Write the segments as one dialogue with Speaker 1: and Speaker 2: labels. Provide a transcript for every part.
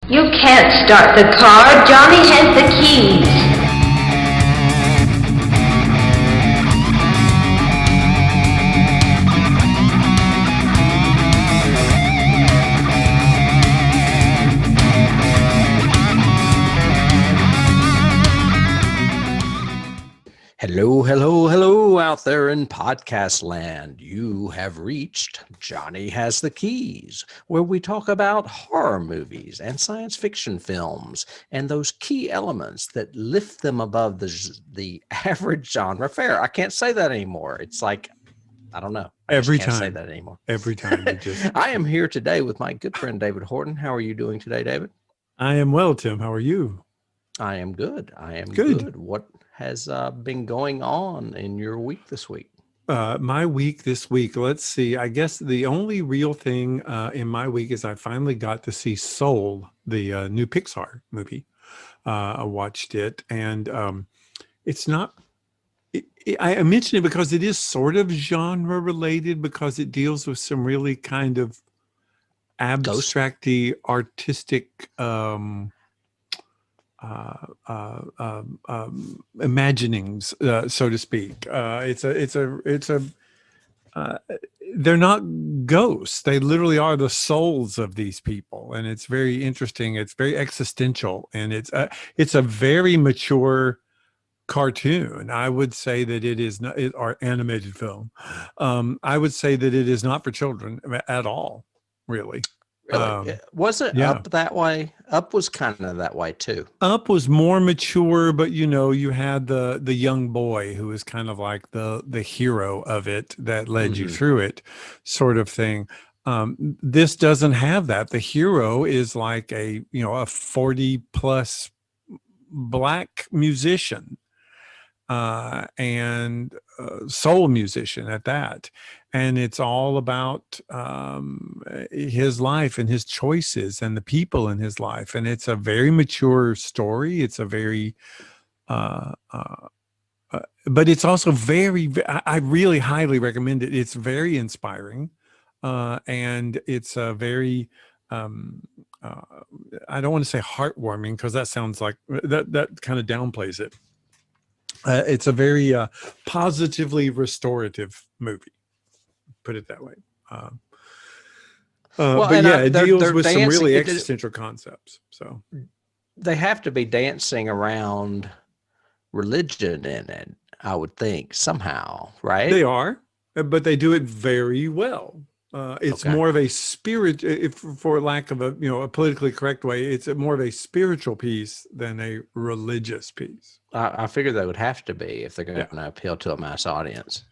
Speaker 1: You can't start the car. Johnny has the keys.
Speaker 2: Hello, hello, hello out there in podcast land. You have reached Johnny Has the Keys, where we talk about horror movies and science fiction films and those key elements that lift them above the average genre fare. I can't say that anymore. It's like, I don't know. I
Speaker 3: Every
Speaker 2: just can't say
Speaker 3: time.
Speaker 2: that anymore.
Speaker 3: Every time.
Speaker 2: I am here today with my good friend David Horton. How are you doing today, David?
Speaker 3: I am well, Tim. How are you?
Speaker 2: I am good. I am
Speaker 3: Good.
Speaker 2: good. What has been going on in your week this week?
Speaker 3: My week this week, let's see. I guess the only real thing in my week is I finally got to see Soul, the new Pixar movie. I watched it, and it's not. I mention it because it is sort of genre related because it deals with some really kind of abstracty, artistic. Imaginings, so to speak. They're not ghosts. They literally are the souls of these people, and it's very interesting. It's very existential, and it's a very mature cartoon. I would say that it is not, or animated film. I would say that it is not for children at all, really.
Speaker 2: Really? Was it Up that way? Up was kind of that way too.
Speaker 3: Up was more mature, but you had the young boy who was kind of like the hero of it that led you through it, sort of thing. This doesn't have that. The hero is like a 40 plus black musician and soul musician at that. And it's all about his life and his choices and the people in his life. And it's a very mature story. It's a very, but it's also I really highly recommend it. It's very inspiring. And it's a very, I don't want to say heartwarming because that sounds like that kind of downplays it. It's a very positively restorative movie. Put it that way. But yeah, it deals with some really existential concepts. So
Speaker 2: they have to be dancing around religion in it, I would think, somehow, right?
Speaker 3: They are, but they do it very well. It's more of a spirit, for lack of a politically correct way, it's more of a spiritual piece than a religious piece.
Speaker 2: I figure they would have to be if they're going to appeal to a mass audience.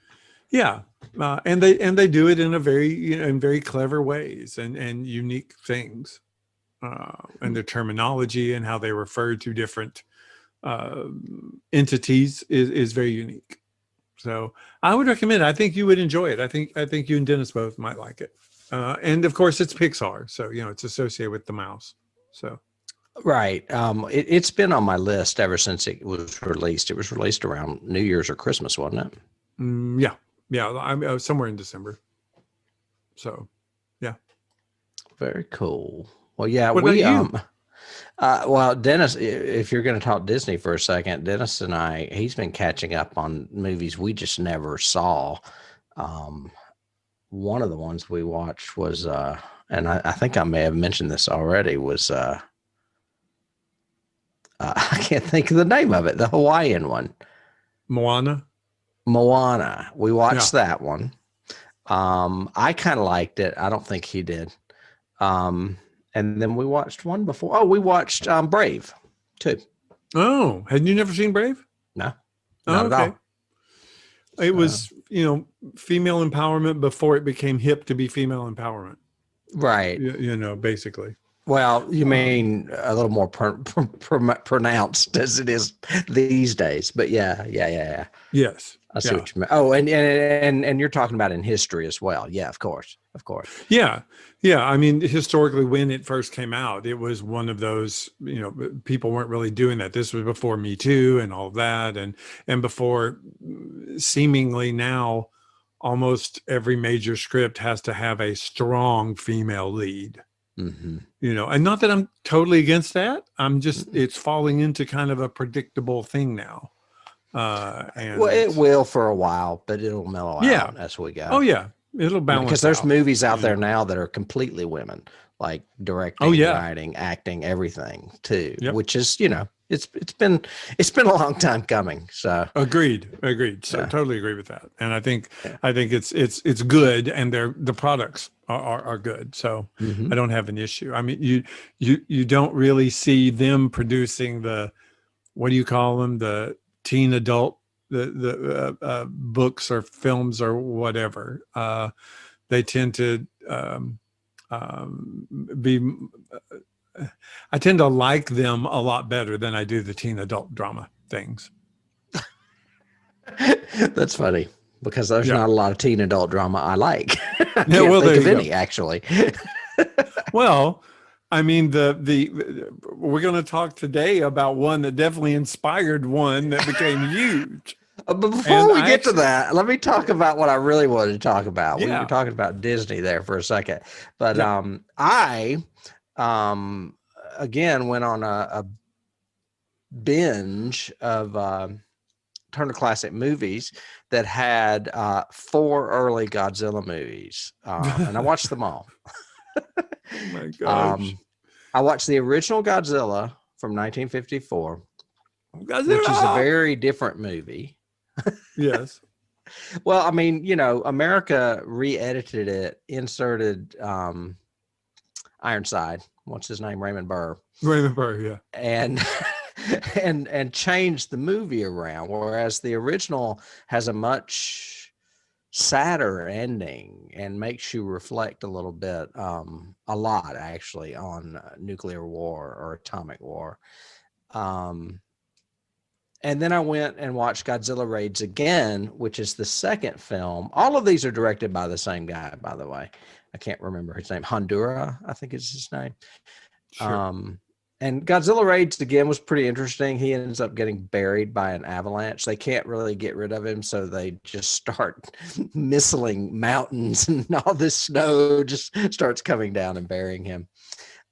Speaker 3: Yeah, and they do it in a very in very clever ways and unique things, and their terminology and how they refer to different entities is very unique. So I would recommend it. I think you would enjoy it. I think you and Dennis both might like it. And of course, it's Pixar, so it's associated with the mouse. So.
Speaker 2: Right. It's been on my list ever since it was released. It was released around New Year's or Christmas, wasn't it?
Speaker 3: Yeah. I'm somewhere in December. So, yeah.
Speaker 2: Very cool. Well, yeah.
Speaker 3: What about you?
Speaker 2: Well, Dennis, if you're going to talk Disney for a second, Dennis and he's been catching up on movies we just never saw. One of the ones we watched was, and I think I may have mentioned this already, was I can't think of the name of it, the Hawaiian one.
Speaker 3: Moana.
Speaker 2: We watched that one. I kind of liked it. I don't think he did. And then we watched one before. Oh, we watched Brave too.
Speaker 3: Oh, had you never seen Brave?
Speaker 2: No, not at all.
Speaker 3: It was, female empowerment before it became hip to be female empowerment.
Speaker 2: Right.
Speaker 3: Basically.
Speaker 2: Well, you mean a little more pronounced as it is these days, but yeah.
Speaker 3: Yes.
Speaker 2: I see what you mean. Oh, and you're talking about in history as well. Yeah, of course.
Speaker 3: Yeah. I mean, historically, when it first came out, it was one of those, people weren't really doing that. This was before Me Too and all that, and before seemingly now almost every major script has to have a strong female lead.
Speaker 2: Mm-hmm.
Speaker 3: And not that I'm totally against that. I'm just, it's falling into kind of a predictable thing now. And
Speaker 2: Well, it will for a while, but it'll mellow
Speaker 3: yeah.
Speaker 2: out as we
Speaker 3: Oh
Speaker 2: go.
Speaker 3: yeah. It'll balance
Speaker 2: Because there's
Speaker 3: out.
Speaker 2: movies out there now that are completely women, like
Speaker 3: Oh
Speaker 2: directing,
Speaker 3: yeah.
Speaker 2: writing, acting, everything too,
Speaker 3: Yep.
Speaker 2: which is, it's been a long time coming. So
Speaker 3: Agreed. So totally agree with that. And I think it's good, and the products are good. So
Speaker 2: mm-hmm.
Speaker 3: I don't have an issue. I mean, you don't really see them producing the, what do you call them? The teen adult, the books or films or whatever. They tend to be. I tend to like them a lot better than I do the teen adult drama things.
Speaker 2: That's funny because there's
Speaker 3: Yeah.
Speaker 2: not a lot of teen adult drama I like. I
Speaker 3: Yeah,
Speaker 2: can't
Speaker 3: well,
Speaker 2: think
Speaker 3: there
Speaker 2: of
Speaker 3: you
Speaker 2: any
Speaker 3: go.
Speaker 2: actually.
Speaker 3: Well, I mean, we're going to talk today about one that definitely inspired one that became huge.
Speaker 2: But
Speaker 3: And
Speaker 2: before we
Speaker 3: I
Speaker 2: get to
Speaker 3: actually,
Speaker 2: that, let me talk about what I really wanted to talk about. We were
Speaker 3: yeah,
Speaker 2: talking about Disney there for a second, but
Speaker 3: yep.
Speaker 2: I again went on a binge of Turner Classic Movies that had 4 early Godzilla movies, and I watched them all.
Speaker 3: Oh my gosh.
Speaker 2: I watched the original Godzilla from 1954, which is a
Speaker 3: Godzilla!
Speaker 2: very different movie.
Speaker 3: Yes.
Speaker 2: Well, I mean, America re-edited it, inserted Ironside, what's his name, Raymond Burr,
Speaker 3: Raymond Burr, yeah.
Speaker 2: and and changed the movie around, whereas the original has a much sadder ending and makes you reflect a little bit, a lot actually, on nuclear war or atomic war. And then I went and watched Godzilla Raids Again, which is the second film. All of these are directed by the same guy, by the way. I can't remember his name. Honduras, I think is his name.
Speaker 3: Sure.
Speaker 2: And Godzilla Raids Again was pretty interesting. He ends up getting buried by an avalanche. They can't really get rid of him, so they just start missiling mountains, and all this snow just starts coming down and burying him.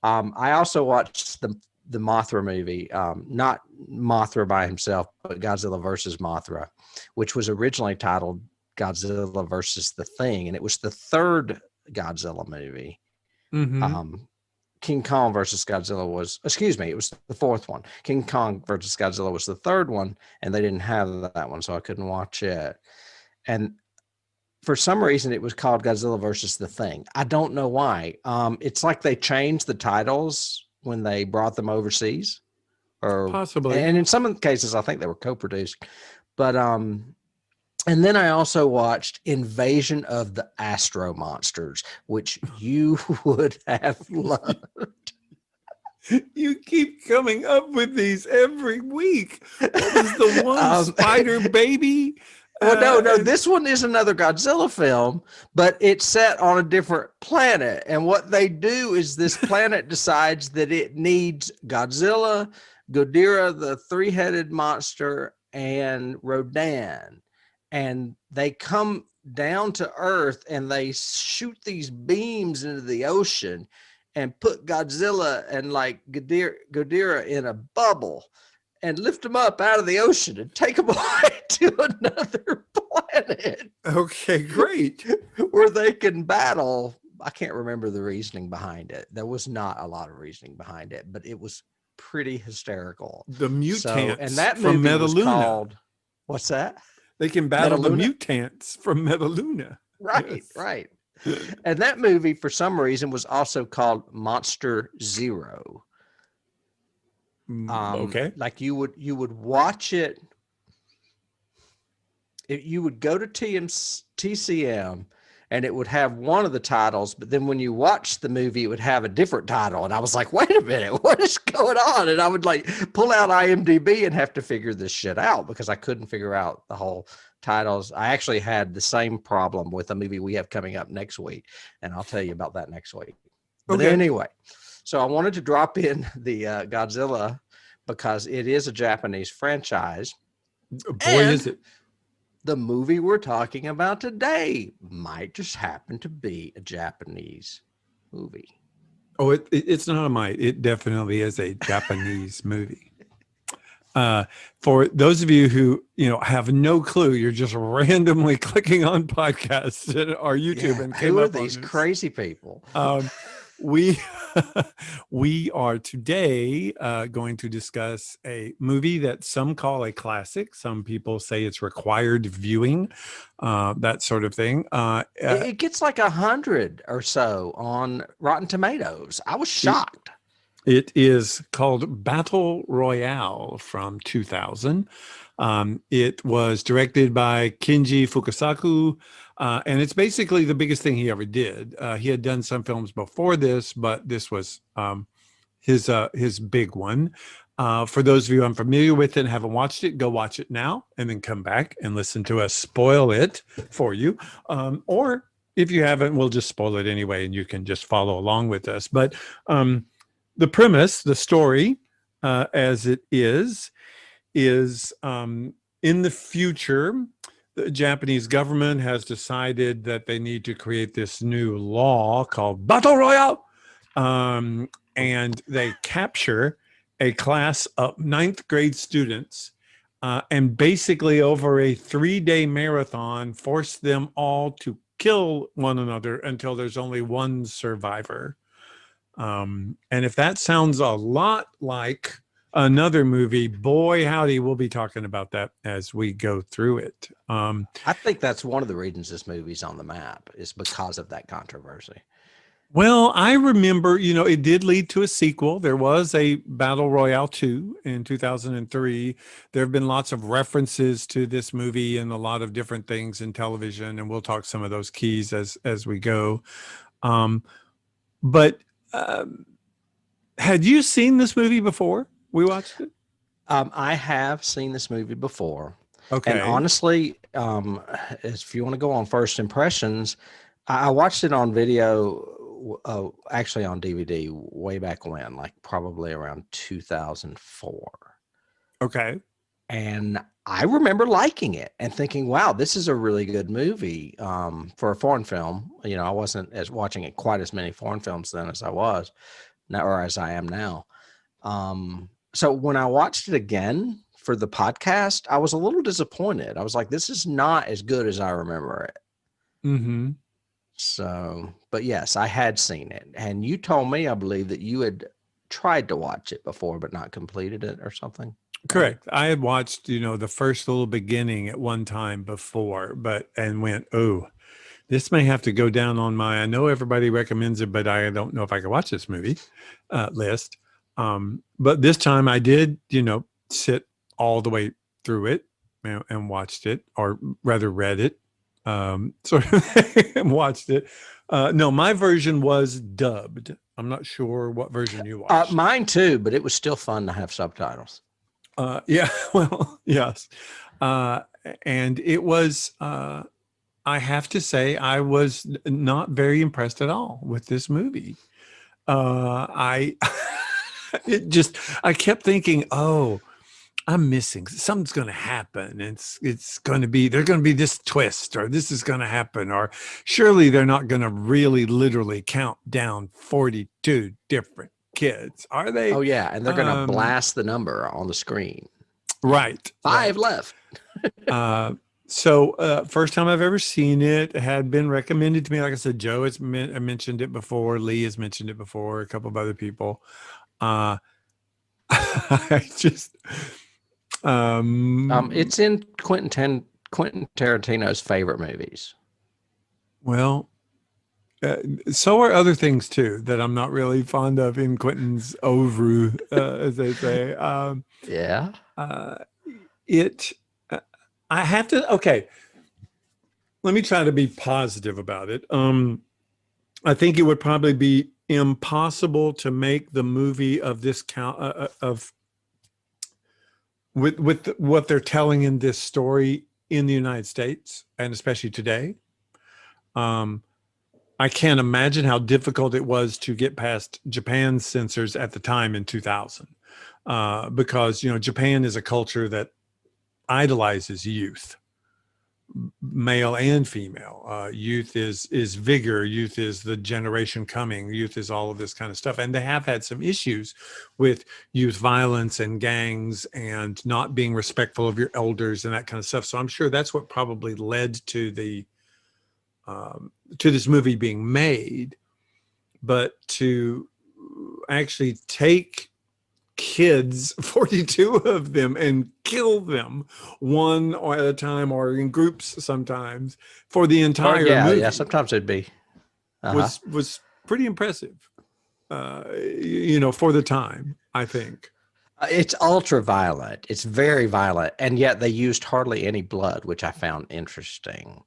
Speaker 2: I also watched the Mothra movie, not Mothra by himself, but Godzilla versus Mothra, which was originally titled Godzilla versus the Thing, and it was the third Godzilla movie.
Speaker 3: Mm-hmm.
Speaker 2: King Kong versus Godzilla was, it was the fourth one. King Kong versus Godzilla was the third one, and they didn't have that one, so I couldn't watch it. And for some reason, it was called Godzilla versus the Thing. I don't know why. It's like they changed the titles when they brought them overseas,
Speaker 3: Possibly.
Speaker 2: and in some cases, I think they were co-produced. But and then I also watched Invasion of the Astro Monsters, which you would have loved.
Speaker 3: You keep coming up with these every week. What was the one? Spider Baby?
Speaker 2: Well, no, this one is another Godzilla film, but it's set on a different planet. And what they do is this planet decides that it needs Godzilla, Ghidorah, the three-headed monster, and Rodan. And they come down to Earth and they shoot these beams into the ocean and put Godzilla and like Ghidorah in a bubble and lift them up out of the ocean and take them away to another planet.
Speaker 3: Okay, great.
Speaker 2: Where they can battle. I can't remember the reasoning behind it. There was not a lot of reasoning behind it, but it was pretty hysterical.
Speaker 3: The mutants
Speaker 2: and that
Speaker 3: from
Speaker 2: movie was
Speaker 3: Metaluna.
Speaker 2: Called, what's that?
Speaker 3: They can battle the
Speaker 2: Metaluna?
Speaker 3: mutants from Metaluna.
Speaker 2: Right,
Speaker 3: Yes.
Speaker 2: right. And that movie, for some reason, was also called Monster Zero.
Speaker 3: Okay.
Speaker 2: Like you would watch it. You would go to TCM and it would have one of the titles, but then when you watch the movie, it would have a different title. And I was like, wait a minute, what is going on? And I would like pull out IMDb and have to figure this shit out because I couldn't figure out the whole titles. I actually had the same problem with a movie we have coming up next week, and I'll tell you about that next week. But anyway, so I wanted to drop in the Godzilla because it is a Japanese franchise.
Speaker 3: Boy, is it.
Speaker 2: The movie we're talking about today might just happen to be a Japanese movie.
Speaker 3: Oh, it's not a mite. It definitely is a Japanese movie. For those of you who have no clue, you're just randomly clicking on podcasts or YouTube
Speaker 2: Yeah,
Speaker 3: and came
Speaker 2: who are
Speaker 3: up on
Speaker 2: these
Speaker 3: this.
Speaker 2: crazy people?
Speaker 3: We we are today going to discuss a movie that some call a classic. Some people say it's required viewing, that sort of thing.
Speaker 2: It gets like 100 or so on Rotten Tomatoes. I was
Speaker 3: It,
Speaker 2: shocked.
Speaker 3: it is called Battle Royale from 2000. It was directed by Kenji Fukasaku, and it's basically the biggest thing he ever did. He had done some films before this, but this was his big one. For those of you unfamiliar with it and haven't watched it, go watch it now and then come back and listen to us spoil it for you. Or if you haven't, we'll just spoil it anyway and you can just follow along with us. But the premise, the story, as it is in the future, the Japanese government has decided that they need to create this new law called Battle Royale. And they capture a class of ninth grade students and basically over a 3-day marathon force them all to kill one another until there's only one survivor. And if that sounds a lot like another movie, boy howdy, we'll be talking about that as we go through it.
Speaker 2: I think that's one of the reasons this movie's on the map is because of that controversy.
Speaker 3: Well, I remember, it did lead to a sequel. There was a Battle Royale 2 in 2003. There have been lots of references to this movie and a lot of different things in television, and we'll talk some of those keys as we go. But had you seen this movie before we watched it?
Speaker 2: I have seen this movie before.
Speaker 3: Okay.
Speaker 2: And honestly, if you want to go on first impressions, I watched it on video, actually on DVD way back when, like probably around 2004.
Speaker 3: Okay.
Speaker 2: And I remember liking it and thinking, wow, this is a really good movie for a foreign film. I wasn't watching it quite as many foreign films then as I was now, or as I am now. So when I watched it again for the podcast, I was a little disappointed. I was like, this is not as good as I remember it.
Speaker 3: Mm-hmm.
Speaker 2: So, but yes, I had seen it. And you told me, I believe, that you had tried to watch it before, but not completed it or something.
Speaker 3: Correct. I had watched, the first little beginning at one time before, and went, oh, this may have to go down on I know everybody recommends it, but I don't know if I can watch this movie list. But this time I did, sit all the way through it and watched it, or rather read it, sort of and watched it. No, my version was dubbed. I'm not sure what version you watched.
Speaker 2: Mine too, but it was still fun to have subtitles.
Speaker 3: Yeah, well, yes. And it was, I have to say, I was not very impressed at all with this movie. I kept thinking, oh, I'm missing something's going to happen. It's going to be, there's going to be this twist, or this is going to happen, or surely they're not going to really literally count down 42 different kids, are they?
Speaker 2: Oh yeah, and they're going to blast the number on the screen.
Speaker 3: Right.
Speaker 2: 5 left.
Speaker 3: So first time I've ever seen it, had been recommended to me. Like I said, Joe has mentioned it before. Lee has mentioned it before. A couple of other people. I just
Speaker 2: it's in Quentin Tarantino's favorite movies.
Speaker 3: Well, so are other things too that I'm not really fond of in Quentin's oeuvre, as they say.
Speaker 2: Yeah.
Speaker 3: I have to. Okay, let me try to be positive about it. I think it would probably be impossible to make the movie of this count with what they're telling in this story in the United States, and especially today. I can't imagine how difficult it was to get past Japan's censors at the time in 2000, because Japan is a culture that idolizes youth, male and female. Youth is vigor. Youth is the generation coming. Youth is all of this kind of stuff. And they have had some issues with youth violence and gangs and not being respectful of your elders and that kind of stuff. So I'm sure that's what probably led to this movie being made. But to actually take kids, 42 of them, and kill them one or at a time or in groups sometimes for the entire movie.
Speaker 2: Yeah, sometimes it'd be
Speaker 3: was pretty impressive, for the time, I think.
Speaker 2: It's ultra violent. It's very violent, and yet they used hardly any blood, which I found interesting.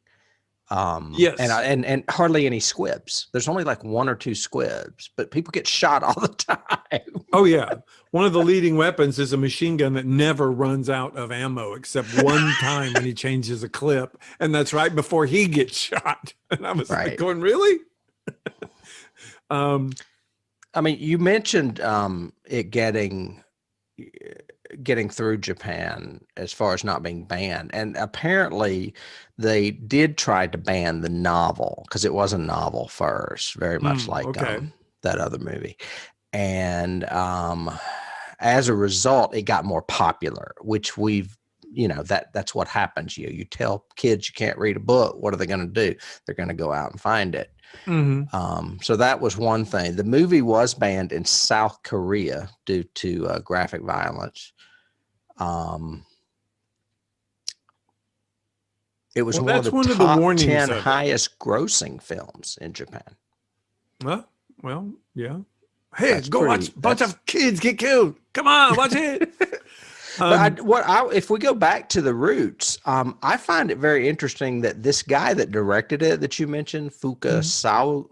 Speaker 3: Yes.
Speaker 2: And hardly any squibs. There's only like one or two squibs, but people get shot all the time.
Speaker 3: Oh yeah. One of the leading weapons is a machine gun that never runs out of ammo except one time when he changes a clip. And that's right before he gets shot. And I was like going, really?
Speaker 2: I mean, you mentioned it getting through Japan as far as not being banned. And apparently they did try to ban the novel because it was a novel first, very much like that other movie. And as a result, it got more popular, which that's what happens. You tell kids you can't read a book. What are they going to do? They're going to go out and find it.
Speaker 3: Mm-hmm.
Speaker 2: So that was one thing. The movie was banned in South Korea due to graphic violence. It was one of the top 10 highest grossing films in Japan.
Speaker 3: Well, yeah. Hey, go watch a bunch of kids get killed. Come on, watch it.
Speaker 2: If we go back to the roots, I find it very interesting that this guy that directed it that you mentioned, Fukasaku,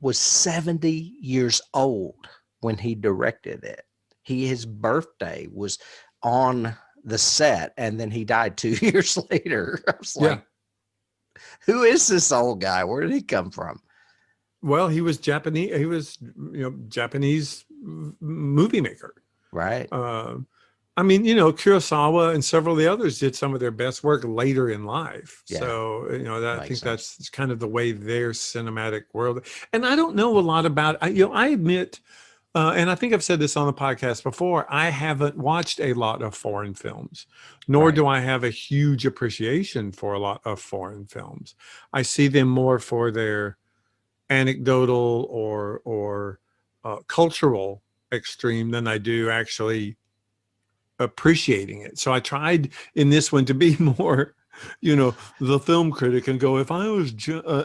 Speaker 2: was 70 years old when he directed it. His birthday was on the set, and then he died 2 years later. I was like, who is this old guy? Where did he come from?
Speaker 3: Well, he was Japanese. He was, Japanese movie maker.
Speaker 2: Right.
Speaker 3: I mean, Kurosawa and several of the others did some of their best work later in life. Yeah. So, I think that's kind of the way their cinematic world. And I don't know a lot about, I admit, and I think I've said this on the podcast before, I haven't watched a lot of foreign films, nor do I have a huge appreciation for a lot of foreign films. I see them more for their anecdotal or cultural extreme than I do actually appreciating it. So I tried in this one to be more, the film critic and go, if I was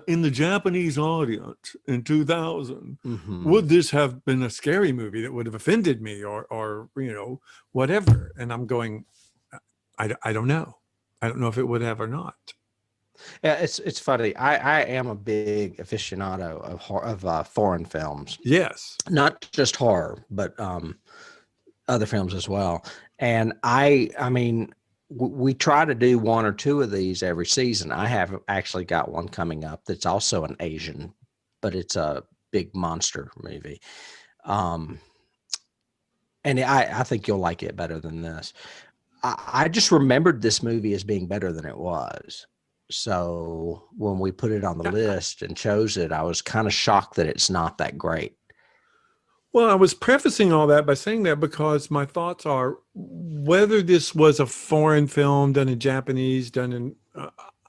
Speaker 3: in the Japanese audience in 2000, would this have been a scary movie that would have offended me or whatever? And I'm going, I don't know. I don't know if it would have or not.
Speaker 2: Yeah, it's funny. I am a big aficionado of foreign films.
Speaker 3: Yes,
Speaker 2: not just horror, but other films as well. And I mean, we try to do one or two of these every season. I have actually got one coming up that's also an Asian, but it's a big monster movie. And I think you'll like it better than this. I just remembered this movie as being better than it was. So when we put it on the list and chose it, I was kind of shocked that it's not that great.
Speaker 3: Well, I was prefacing all that by saying that because my thoughts are whether this was a foreign film done in Japanese, done in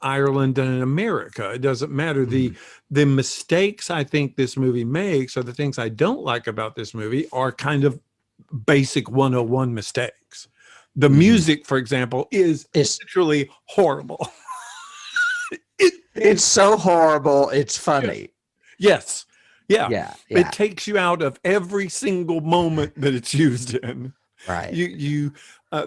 Speaker 3: Ireland, done in America, it doesn't matter. The mistakes I think this movie makes, or the things I don't like about this movie, are kind of basic 101 mistakes. The music, for example, is literally horrible.
Speaker 2: It's so horrible. It's funny.
Speaker 3: Yes. Yeah. It takes you out of every single moment that it's used in.
Speaker 2: Right.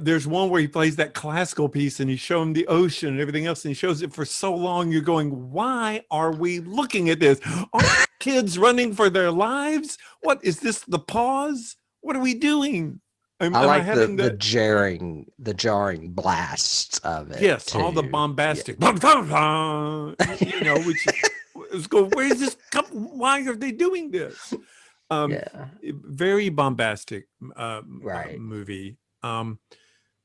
Speaker 3: There's one where he plays that classical piece and he's showing the ocean and everything else, and he shows it for so long. You're going, why are we looking at this? Are kids running for their lives? What is this? The pause? What are we doing?
Speaker 2: I like the jarring blasts of it.
Speaker 3: Yes,
Speaker 2: too.
Speaker 3: all the bombastic, which is go. Where is this? Why are they doing this? Very bombastic movie.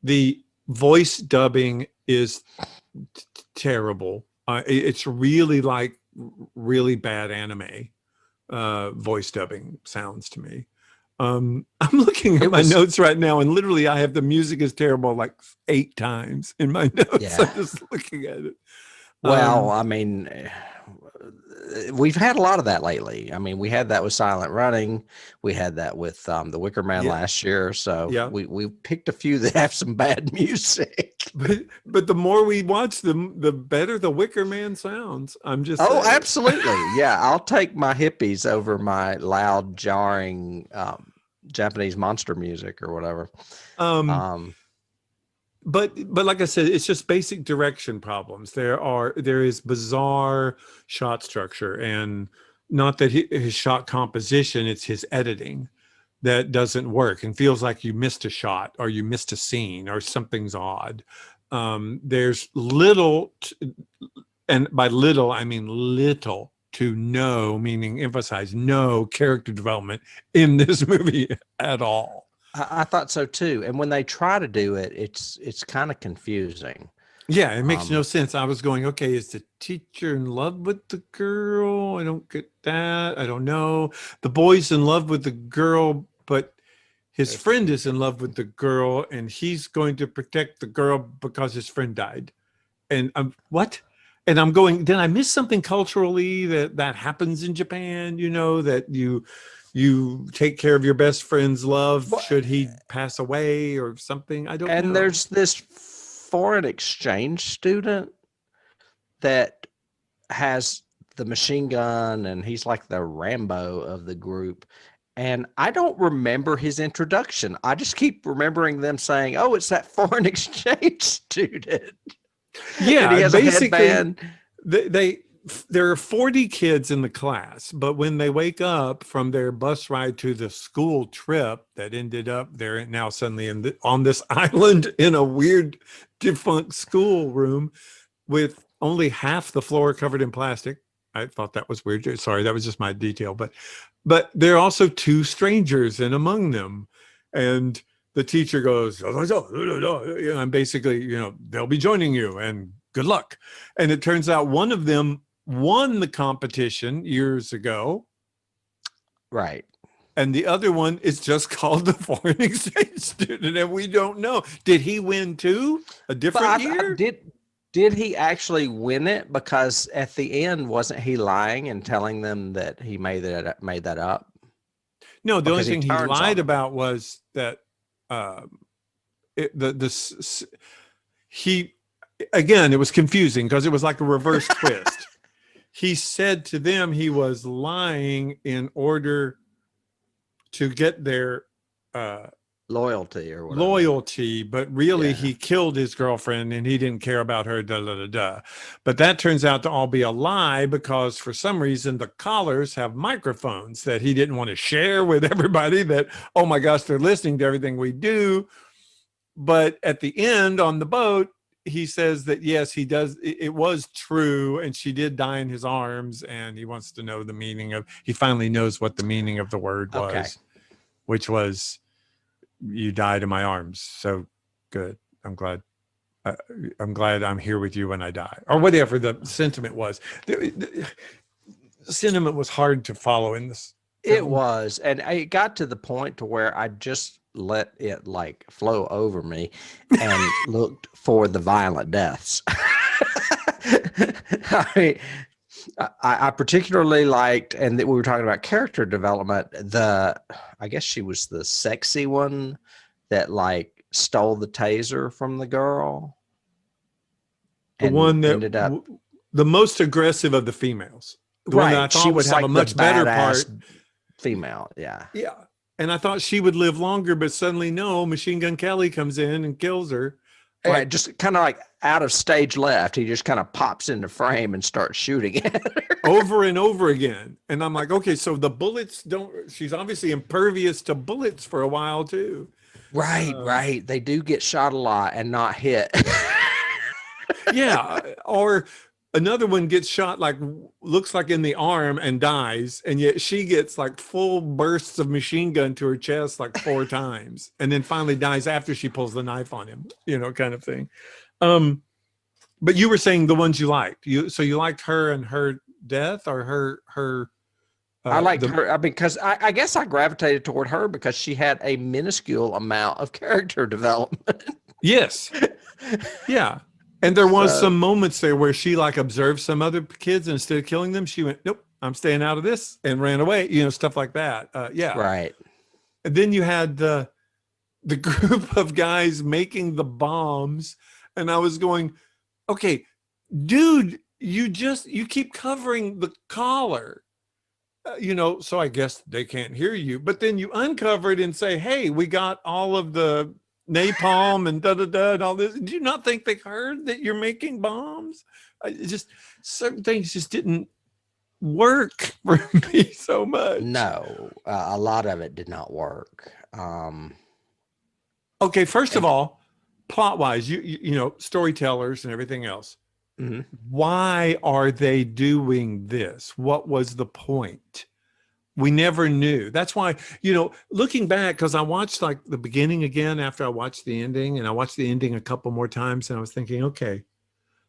Speaker 3: The voice dubbing is terrible. It's really like really bad anime voice dubbing sounds to me. I'm looking at my notes right now, and literally I have the music is terrible like 8 times in my notes.
Speaker 2: Yeah.
Speaker 3: I'm just looking at it.
Speaker 2: Well, I mean, we've had a lot of that lately. I mean, we had that with Silent Running. We had that with The Wicker Man last year. So we picked a few that have some bad music.
Speaker 3: But the more we watch them, the better The Wicker Man sounds. I'm just
Speaker 2: saying.
Speaker 3: Oh,
Speaker 2: absolutely. Yeah, I'll take my hippies over my loud, jarring Japanese monster music or whatever.
Speaker 3: But like I said, it's just basic direction problems. There is bizarre shot structure, and not that his shot composition, it's his editing that doesn't work and feels like you missed a shot or you missed a scene or something's odd. There's little, and by little, I mean little to no, meaning emphasize no character development in this movie at all.
Speaker 2: I thought so too. And when they try to do it, it's kind of confusing.
Speaker 3: Yeah, it makes no sense. I was going, okay, is the teacher in love with the girl? I don't get that. I don't know. The boy's in love with the girl, but his friend is in love with the girl, and he's going to protect the girl because his friend died. And what? And I'm going, did I miss something culturally that happens in Japan? You know, that you take care of your best friend's love should he pass away or something. I don't know.
Speaker 2: And there's this foreign exchange student that has the machine gun, and he's like the Rambo of the group. And I don't remember his introduction. I just keep remembering them saying, "Oh, it's that foreign exchange student."
Speaker 3: Yeah,
Speaker 2: and he has
Speaker 3: basically,
Speaker 2: a headband.
Speaker 3: There are 40 kids in the class, but when they wake up from their bus ride to the school trip that ended up, they're now suddenly on this island in a weird defunct school room with only half the floor covered in plastic. I thought that was weird. Sorry, that was just my detail. But there are also 2 strangers in among them. And the teacher goes, and basically, they'll be joining you and good luck. And it turns out one of them won the competition years ago.
Speaker 2: Right.
Speaker 3: And the other one is just called the foreign exchange student, and we don't know. Did he win too? A different year?
Speaker 2: Did he actually win it? Because at the end, wasn't he lying and telling them that he made that up?
Speaker 3: No, the only thing he lied about was that again, it was confusing because it was like a reverse twist. He said to them he was lying in order to get their
Speaker 2: loyalty or whatever.
Speaker 3: Loyalty, but really he killed his girlfriend and he didn't care about her. But that turns out to all be a lie because for some reason the callers have microphones that he didn't want to share with everybody. That, oh my gosh, they're listening to everything we do. But at the end on the boat, he says that yes, he does. It was true, and she did die in his arms, and he wants to know the meaning of. He finally knows what the meaning of the word was, which was, "You died in my arms." So good. I'm glad. I'm glad I'm here with you when I die, or whatever the sentiment was. The sentiment was hard to follow in this.
Speaker 2: It was, and it got to the point to where I just let it like flow over me and looked for the violent deaths. I particularly liked, and that we were talking about character development, I guess she was the sexy one that like stole the taser from the girl.
Speaker 3: The one that ended up the most aggressive of the females. The one that I thought would have a much better part.
Speaker 2: Female, yeah.
Speaker 3: Yeah. And I thought she would live longer, but suddenly no, Machine Gun Kelly comes in and kills her.
Speaker 2: Yeah, just kind of like out of stage left. He just kind of pops into frame and starts shooting at her.
Speaker 3: Over and over again. And I'm like, okay, so the bullets she's obviously impervious to bullets for a while too.
Speaker 2: Right, right. They do get shot a lot and not hit.
Speaker 3: Yeah. Or another one gets shot looks like in the arm and dies, and yet she gets like full bursts of machine gun to her chest like 4 times, and then finally dies after she pulls the knife on him, kind of thing. But you were saying the ones you liked. So you liked her and her death, or her
Speaker 2: I liked her because I guess I gravitated toward her because she had a minuscule amount of character development.
Speaker 3: Yes. Yeah. And there was
Speaker 2: So-
Speaker 3: some moments there where she like observed some other kids, and instead of killing them, she went, nope, I'm staying out of this, and ran away, stuff like that. Yeah.
Speaker 2: Right.
Speaker 3: And then you had the group of guys making the bombs, and I was going, okay, dude, you keep covering the collar, so I guess they can't hear you. But then you uncover it and say, hey, we got all of the napalm and da-da-da and all this. Do you not think they heard that you're making bombs? Certain things just didn't work for me so much.
Speaker 2: No, a lot of it did not work.
Speaker 3: Okay, first of all, plot-wise, storytellers and everything else.
Speaker 2: Mm-hmm.
Speaker 3: Why are they doing this? What was the point? We never knew. That's why, looking back, because I watched like the beginning again after I watched the ending, and I watched the ending a couple more times, and I was thinking, okay,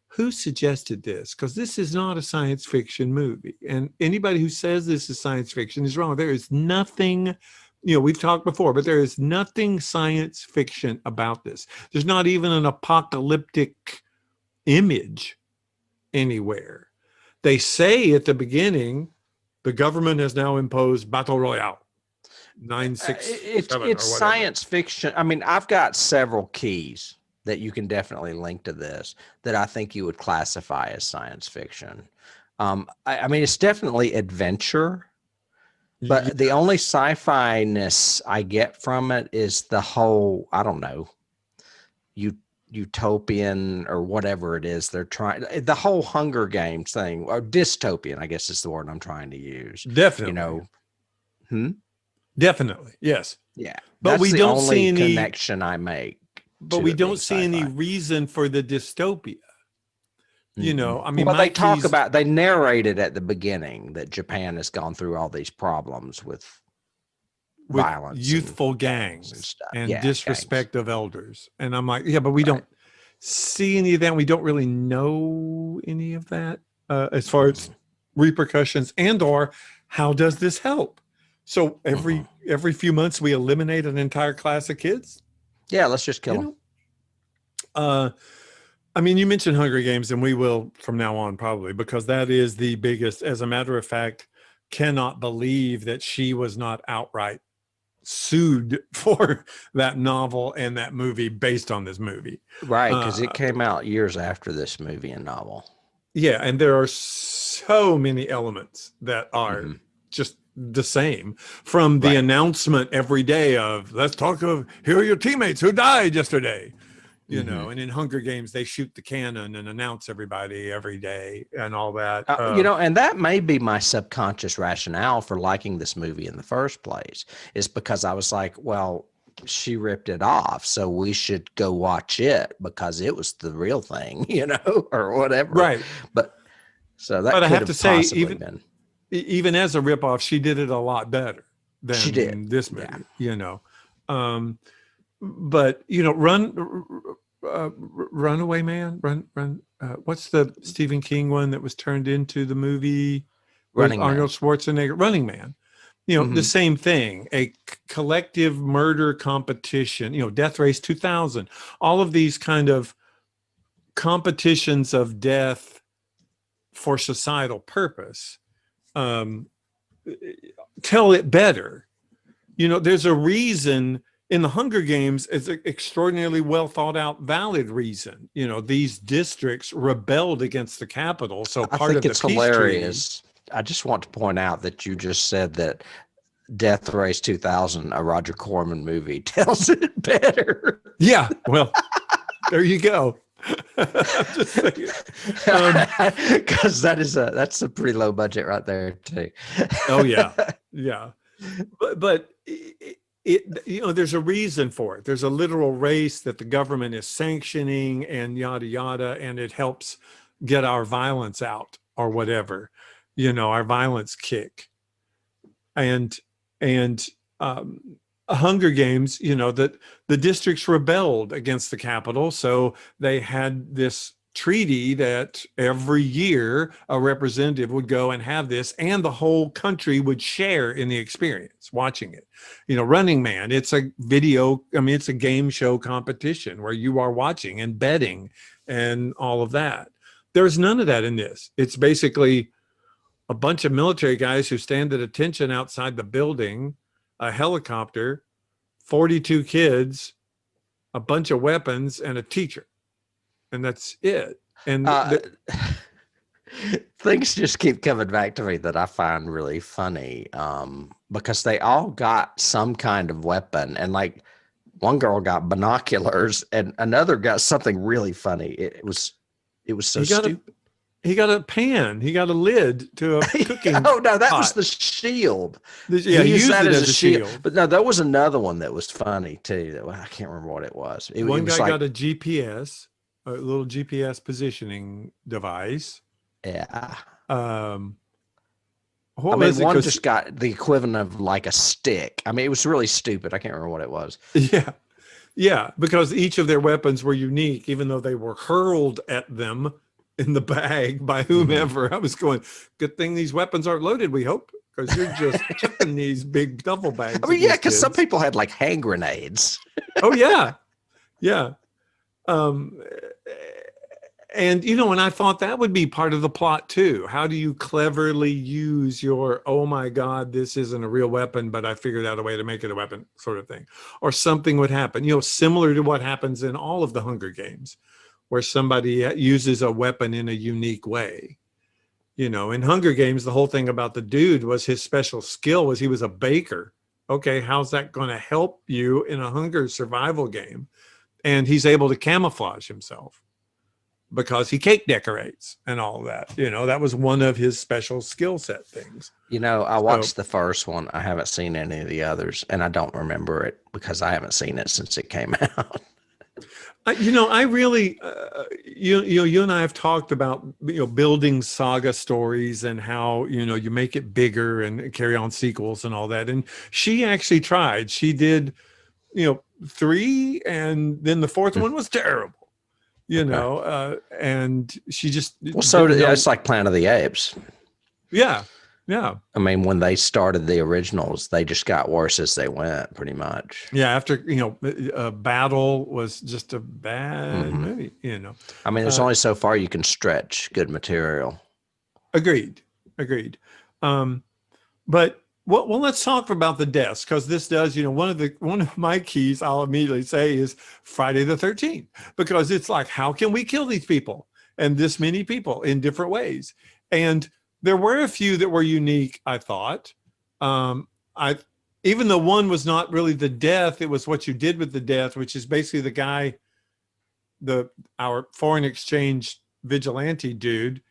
Speaker 3: who suggested this? Because this is not a science fiction movie. And anybody who says this is science fiction is wrong. There is nothing, we've talked before, but there is nothing science fiction about this. There's not even an apocalyptic image anywhere. They say at the beginning, the government has now imposed battle royale. 967.
Speaker 2: It's science fiction. I mean, I've got several keys that you can definitely link to this that I think you would classify as science fiction. I mean, it's definitely adventure, but the only sci-fi-ness I get from it is the whole, I don't know, utopian or whatever it is they're trying, the whole Hunger Games thing, or dystopian, I guess is the word I'm trying to use.
Speaker 3: Definitely. Definitely. Yes.
Speaker 2: Yeah.
Speaker 3: But we don't see any
Speaker 2: connection I make.
Speaker 3: But we don't see any reason for the dystopia. I mean,
Speaker 2: well, they narrated at the beginning that Japan has gone through all these problems with violence,
Speaker 3: youthful gangs and disrespect of elders. And I'm like, yeah, but we don't see any of that. We don't really know any of that as far as repercussions or how does this help? So every few months we eliminate an entire class of kids.
Speaker 2: Yeah, let's just kill them.
Speaker 3: I mean, you mentioned Hunger Games, and we will from now on probably, because that is the biggest. As a matter of fact, cannot believe that she was not outright sued for that novel and that movie based on this movie.
Speaker 2: Right, because it came out years after this movie and novel.
Speaker 3: Yeah, and there are so many elements that are just the same, from the announcement every day of, let's talk of, here are your teammates who died yesterday. And in Hunger Games, they shoot the cannon and announce everybody every day and all that.
Speaker 2: And that may be my subconscious rationale for liking this movie in the first place, is because I was like, well, she ripped it off, so we should go watch it because it was the real thing, or whatever.
Speaker 3: Right.
Speaker 2: But so that
Speaker 3: but I have to say, even as a ripoff, she did it a lot better than
Speaker 2: she did.
Speaker 3: This movie, but Runaway Man, what's the Stephen King one that was turned into the movie with Arnold Schwarzenegger? Running Man. The same thing, a collective murder competition, Death Race 2000, all of these kind of competitions of death for societal purpose. Tell it better. There's a reason. In the Hunger Games, it's an extraordinarily well thought out, valid reason. These districts rebelled against the Capitol. So
Speaker 2: I think it's hilarious. I just want to point out that you just said that Death Race 2000, a Roger Corman movie, tells it better.
Speaker 3: Yeah, well, there you go. Just saying.
Speaker 2: Because that's a pretty low budget right there too.
Speaker 3: Oh yeah, but there's a reason for it. There's a literal race that the government is sanctioning and yada yada, and it helps get our violence out or whatever, our violence kick. And Hunger Games, that the districts rebelled against the Capitol, so they had this treaty that every year a representative would go and have this, and the whole country would share in the experience watching it. Running Man, it's a it's a game show competition where you are watching and betting and all of that. There's none of that in this. It's basically a bunch of military guys who stand at attention outside the building, a helicopter, 42 kids, a bunch of weapons, and a teacher. And that's it. And
Speaker 2: things just keep coming back to me that I find really funny, because they all got some kind of weapon, and like one girl got binoculars and another got something really funny. It was so stupid.
Speaker 3: He got a pan. He got a lid to a cooking
Speaker 2: Oh, no, that
Speaker 3: pot.
Speaker 2: was the shield.
Speaker 3: Yeah,
Speaker 2: he used that as a shield.
Speaker 3: shield.
Speaker 2: But no, there was another one that was funny too. I can't remember what it was.
Speaker 3: One guy got a GPS, a little GPS positioning device.
Speaker 2: Yeah.
Speaker 3: One
Speaker 2: just got the equivalent of like a stick. I mean, it was really stupid. I can't remember what it was.
Speaker 3: Yeah. Yeah, because each of their weapons were unique, even though they were hurled at them in the bag by whomever. I was going, good thing these weapons aren't loaded, we hope, because you're just chipping these big duffel bags.
Speaker 2: I mean, yeah, because some people had like hand grenades.
Speaker 3: Oh, yeah. Yeah. And, and I thought that would be part of the plot too. How do you cleverly use your, oh my God, this isn't a real weapon, but I figured out a way to make it a weapon sort of thing. Or something would happen, similar to what happens in all of the Hunger Games, where somebody uses a weapon in a unique way. In Hunger Games, the whole thing about the dude was his special skill was he was a baker. Okay, how's that going to help you in a hunger survival game? And he's able to camouflage himself because he cake decorates and all of that. That was one of his special skill set things.
Speaker 2: I watched the first one. I haven't seen any of the others, and I don't remember it because I haven't seen it since it came out.
Speaker 3: I really, you and I have talked about, building saga stories and how, you make it bigger and carry on sequels and all that. And she actually tried. She did, 3, and then the fourth one was terrible. And she just
Speaker 2: it's like Planet of the Apes.
Speaker 3: Yeah. Yeah.
Speaker 2: I mean, when they started the originals, they just got worse as they went, pretty much.
Speaker 3: Yeah. After, Battle was just a bad movie,
Speaker 2: I mean, there's only so far you can stretch good material.
Speaker 3: Agreed. But well, let's talk about the deaths, because this does, one of my keys I'll immediately say is Friday the 13th, because it's like, how can we kill these people and this many people in different ways? And there were a few that were unique, I thought. Even though one was not really the death, it was what you did with the death, which is basically the guy, our foreign exchange vigilante dude,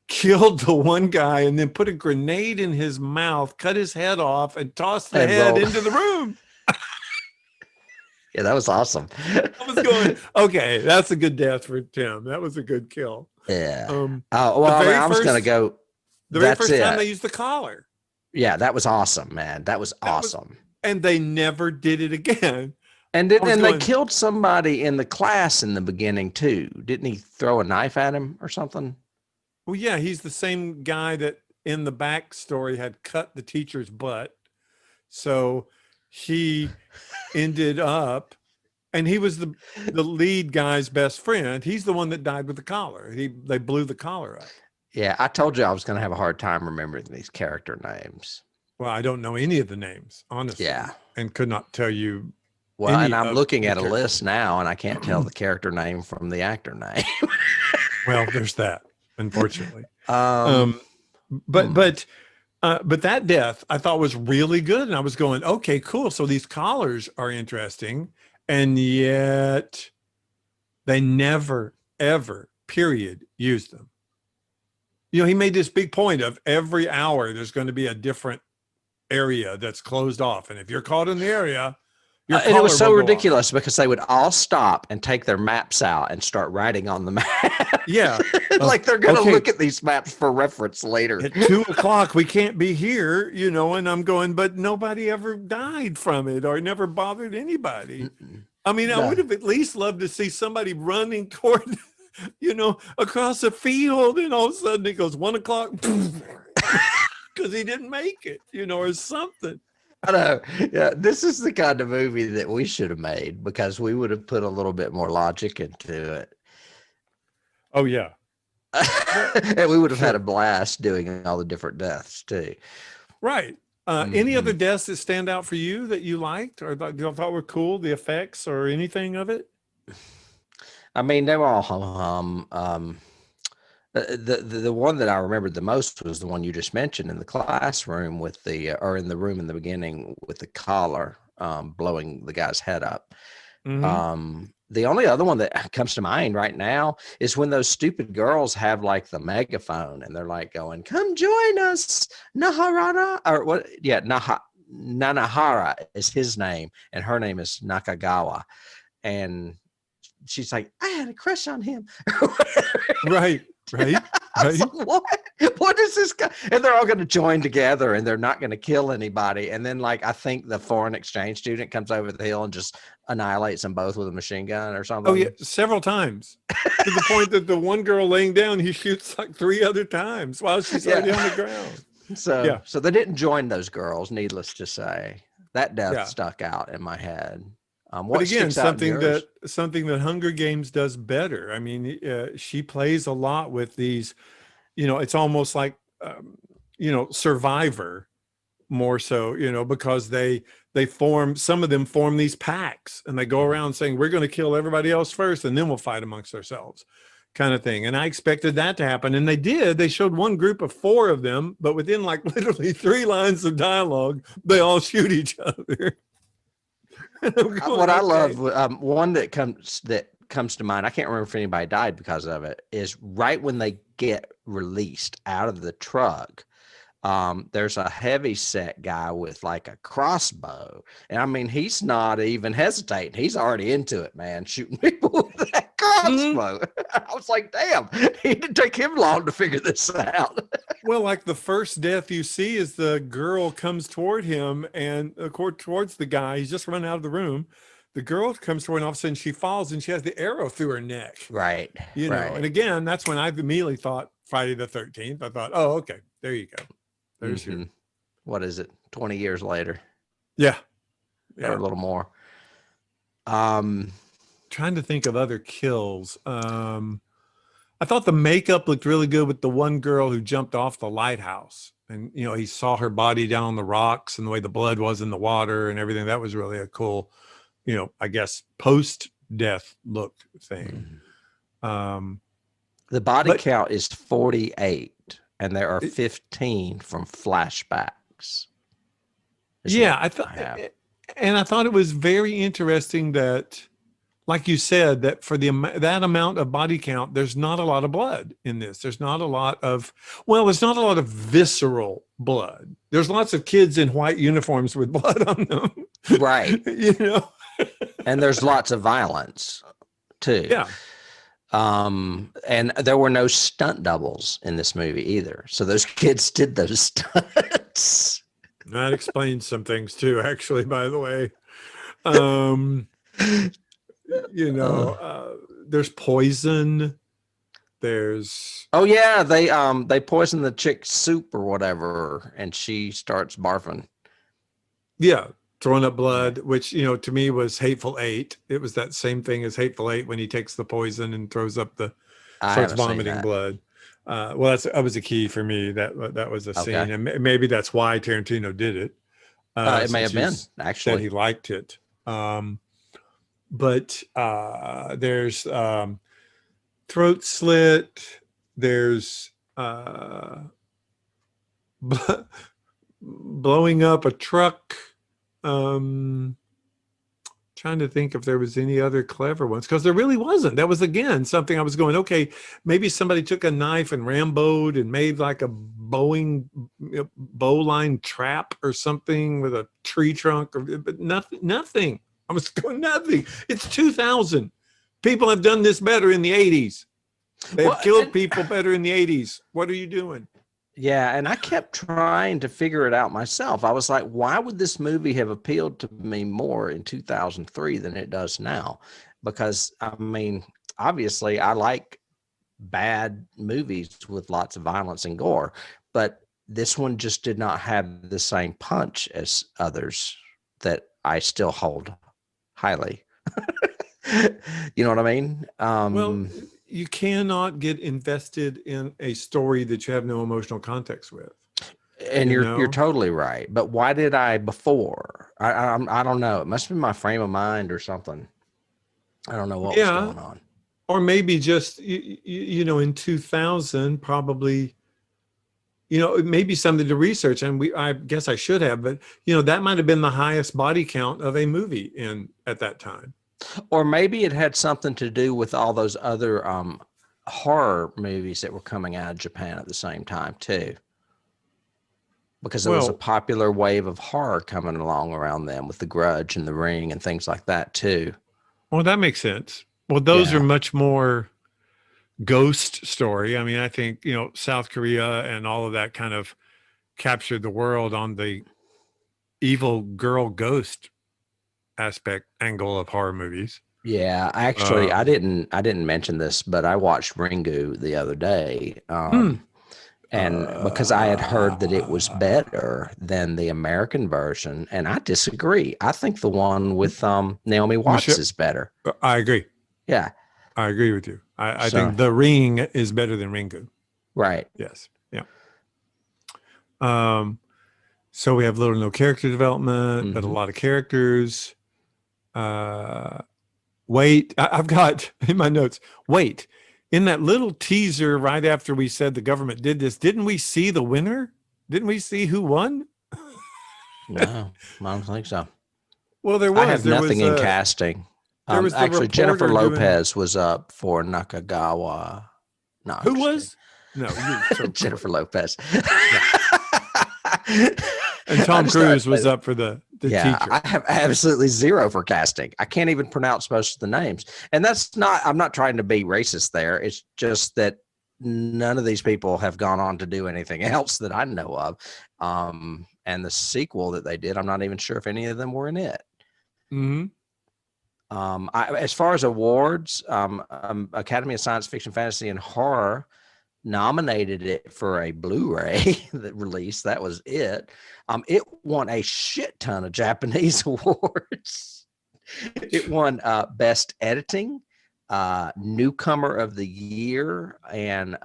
Speaker 3: killed the one guy and then put a grenade in his mouth, cut his head off, and tossed the head into the room.
Speaker 2: Yeah, that was awesome.
Speaker 3: I was going, okay, that's a good death for Tim. That was a good kill.
Speaker 2: Yeah. I was going to go.
Speaker 3: The very first time they used the collar.
Speaker 2: Yeah, that was awesome, man. That was awesome.
Speaker 3: And they never did it again.
Speaker 2: And they killed somebody in the class in the beginning too. Didn't he throw a knife at him or something?
Speaker 3: Well, yeah, he's the same guy that in the backstory had cut the teacher's butt. So he ended up, and he was the lead guy's best friend. He's the one that died with the collar. They blew the collar up.
Speaker 2: Yeah, I told you I was going to have a hard time remembering these character names.
Speaker 3: Well, I don't know any of the names, honestly. Yeah. And could not tell you.
Speaker 2: Well, and I'm looking at a list now, and I can't tell the character name from the actor name.
Speaker 3: Well, there's that, unfortunately. But that death I thought was really good. And I was going, okay, cool. So these collars are interesting. And yet they never, ever, period, used them. He made this big point of every hour there's going to be a different area that's closed off. And if you're caught in the area,
Speaker 2: and it was so ridiculous because they would all stop and take their maps out and start writing on the map.
Speaker 3: Yeah.
Speaker 2: Like they're going to look at these maps for reference later.
Speaker 3: At 2:00, we can't be here, and I'm going, but nobody ever died from it or never bothered anybody. I mean, I would have at least loved to see somebody running toward across the field, and all of a sudden it goes 1:00 because he didn't make it, or something.
Speaker 2: I know. Yeah, this is the kind of movie that we should have made because we would have put a little bit more logic into it.
Speaker 3: Oh, yeah.
Speaker 2: And we would have had
Speaker 3: Sure.
Speaker 2: a blast doing all the different deaths too.
Speaker 3: Right. Any other deaths that stand out for you that you liked or you thought were cool, the effects or anything of it?
Speaker 2: I mean, they were all hum. The one that I remembered the most was the one you just mentioned in the classroom with or in the room in the beginning with the collar blowing the guy's head up. The only other one that comes to mind right now is when those stupid girls have like the megaphone and they're like going, "Come join us, Naharana," or what? Yeah, Nanahara is his name, and her name is Nakagawa, and she's like, "I had a crush on him."
Speaker 3: Right. Right. Right.
Speaker 2: Like, what is this guy? And they're all going to join together and they're not going to kill anybody. And then, like, I think the foreign exchange student comes over the hill and just annihilates them both with a machine gun or something.
Speaker 3: Oh, yeah. Several times to the point that the one girl laying down, he shoots like 3 other times while she's already on the ground.
Speaker 2: So they didn't join those girls, needless to say. That death stuck out in my head.
Speaker 3: But again, something that Hunger Games does better. I mean, she plays a lot with these, it's almost like, Survivor more so, because some of them form these packs and they go around saying, we're going to kill everybody else first and then we'll fight amongst ourselves kind of thing. And I expected that to happen. And they did. They showed one group of 4 of them, but within like literally 3 lines of dialogue, they all shoot each other.
Speaker 2: What I love, one that comes to mind, I can't remember if anybody died because of it, is right when they get released out of the truck. There's a heavy set guy with like a crossbow. And I mean, he's not even hesitating. He's already into it, man, shooting people with that crossbow. I was like, damn, it didn't take him long to figure this out.
Speaker 3: Well, like the first death you see is the girl comes toward him and towards the guy. He's just running out of the room. The girl comes toward him, and all of a sudden she falls and she has the arrow through her neck.
Speaker 2: Right.
Speaker 3: You know, and again, that's when I immediately thought Friday the 13th. I thought, oh, okay, there you go. There's your.
Speaker 2: What is it? 20 years later.
Speaker 3: Yeah.
Speaker 2: Or a little more.
Speaker 3: Trying to think of other kills. I thought the makeup looked really good with the one girl who jumped off the lighthouse. And, he saw her body down on the rocks and the way the blood was in the water and everything. That was really a cool, I guess, post-death look thing.
Speaker 2: The body count is 48. And there are 15 from flashbacks.
Speaker 3: Yeah, I thought it was very interesting that, like you said, that for that amount of body count, there's not a lot of blood in this. There's not a lot of visceral blood. There's lots of kids in white uniforms with blood on them.
Speaker 2: Right. And there's lots of violence too.
Speaker 3: Yeah.
Speaker 2: And there were no stunt doubles in this movie either. So those kids did those stunts.
Speaker 3: That explains some things too, actually, by the way. There's poison. There's
Speaker 2: they poison the chick's soup or whatever, and she starts barfing.
Speaker 3: Yeah. Throwing up blood, which, to me was Hateful Eight. It was that same thing as Hateful Eight when he takes the poison and throws up starts vomiting blood. That was a key for me. That was a scene. And maybe that's why Tarantino did it.
Speaker 2: It may have been, actually.
Speaker 3: That he liked it. But there's throat slit. There's blowing up a truck. Trying to think if there was any other clever ones, because there really wasn't. That was, again, something I was going, okay, maybe somebody took a knife and ramboed and made like a bowline trap or something with a tree trunk, but nothing. I was going, nothing. It's 2000. People have done this better in the 80s. They've killed people better in the 80s. What are you doing?
Speaker 2: Yeah, and I kept trying to figure it out myself. I was like, why would this movie have appealed to me more in 2003 than it does now? Because, I mean, obviously I like bad movies with lots of violence and gore, but this one just did not have the same punch as others that I still hold highly. You know what I mean?
Speaker 3: Well, you cannot get invested in a story that you have no emotional context with.
Speaker 2: And
Speaker 3: You
Speaker 2: you're
Speaker 3: know?
Speaker 2: totally right. But why did I before? I don't know. It must be my frame of mind or something. I don't know what was
Speaker 3: Yeah.
Speaker 2: going on.
Speaker 3: Or maybe just, you know, in 2000, probably, you know, it may be something to research. And I guess I should have, but, you know, that might have been the highest body count of a movie at that time.
Speaker 2: Or maybe it had something to do with all those other horror movies that were coming out of Japan at the same time too, because there was a
Speaker 3: Well,
Speaker 2: popular wave of horror coming along around them with The Grudge and The Ring and things like that too.
Speaker 3: well, that makes sense. Well, those are
Speaker 2: Yeah.
Speaker 3: much more ghost story. I mean, I think, you know, South Korea and all of that kind of captured the world on the evil girl ghost aspect angle of horror movies.
Speaker 2: Yeah, actually, I
Speaker 3: Um,
Speaker 2: didn't mention this, but I watched Ringu the other day,
Speaker 3: hmm.
Speaker 2: and because I had heard that it was better than the American version, and I disagree. I think the one with Naomi Watts
Speaker 3: Michelle,
Speaker 2: is better.
Speaker 3: I agree.
Speaker 2: Yeah.
Speaker 3: I agree with you. I
Speaker 2: So
Speaker 3: think The Ring is better than Ringu.
Speaker 2: right.
Speaker 3: Yes. Yeah. Um, so we have little to no character development, but a
Speaker 2: Hmm.
Speaker 3: lot of characters. Uh, wait, I've got in my notes. Wait, in that little teaser right after we said the government did this, didn't we see the winner? Didn't we see who won?
Speaker 2: No, I don't think so.
Speaker 3: Well, there
Speaker 2: I
Speaker 3: was.
Speaker 2: have
Speaker 3: There was
Speaker 2: nothing in casting.
Speaker 3: there was the
Speaker 2: Actually, Jennifer
Speaker 3: reporter doing.
Speaker 2: Lopez was up for Nakagawa. No, I'm
Speaker 3: Who
Speaker 2: just kidding.
Speaker 3: was? No, you're so
Speaker 2: Jennifer Lopez.
Speaker 3: Yeah. And
Speaker 2: I
Speaker 3: Tom
Speaker 2: just thought I'd
Speaker 3: Cruise
Speaker 2: say
Speaker 3: was
Speaker 2: that.
Speaker 3: up for the
Speaker 2: Yeah,
Speaker 3: teacher.
Speaker 2: I have absolutely zero for casting. I can't even pronounce most of the names. And that's not, I'm not trying to be racist there. It's just that none of these people have gone on to do anything else that I know of. And the sequel that they did, I'm not even sure if any of them were in it.
Speaker 3: Hmm.
Speaker 2: As far as awards, Academy of Science Fiction, Fantasy, and Horror nominated it for a Blu-ray that released. That was it. It won a shit ton of Japanese awards. It won Best Editing, Newcomer of the Year, and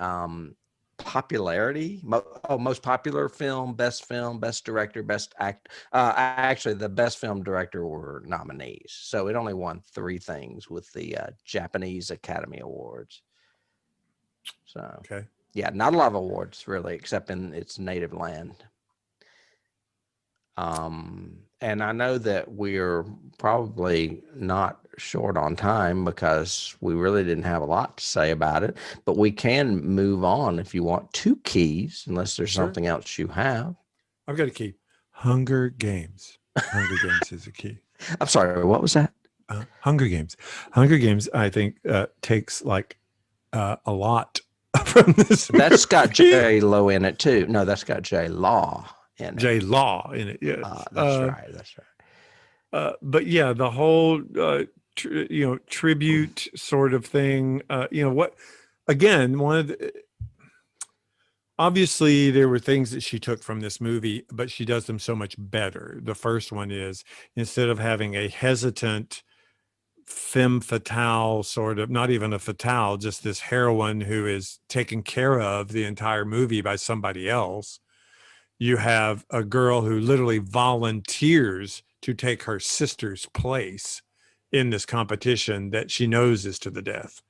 Speaker 2: popularity. Most popular film, Best Director, Best Act. Actually, the Best Film Director were nominees. So it only won 3 things with the Japanese Academy Awards. So,
Speaker 3: Okay.
Speaker 2: yeah, not a lot of awards really, except in its native land. And I know that we're probably not short on time because we really didn't have a lot to say about it, but we can move on if you want 2 keys, unless there's
Speaker 3: Sure.
Speaker 2: something else you have.
Speaker 3: I've got a key. Hunger Games. Hunger Games is a key.
Speaker 2: I'm sorry, what was that?
Speaker 3: Hunger Games. Hunger Games, I think, takes like a lot from this.
Speaker 2: That's got J Lo in it too. No, that's got J Law in it.
Speaker 3: J Law in it. Yes,
Speaker 2: that's right. That's right.
Speaker 3: But yeah, the whole tribute sort of thing. What? Again, one of the. Obviously, there were things that she took from this movie, but she does them so much better. The first one is, instead of having a hesitant femme fatale sort of, not even a fatale, just this heroine who is taken care of the entire movie by somebody else, you have a girl who literally volunteers to take her sister's place in this competition that she knows is to the death.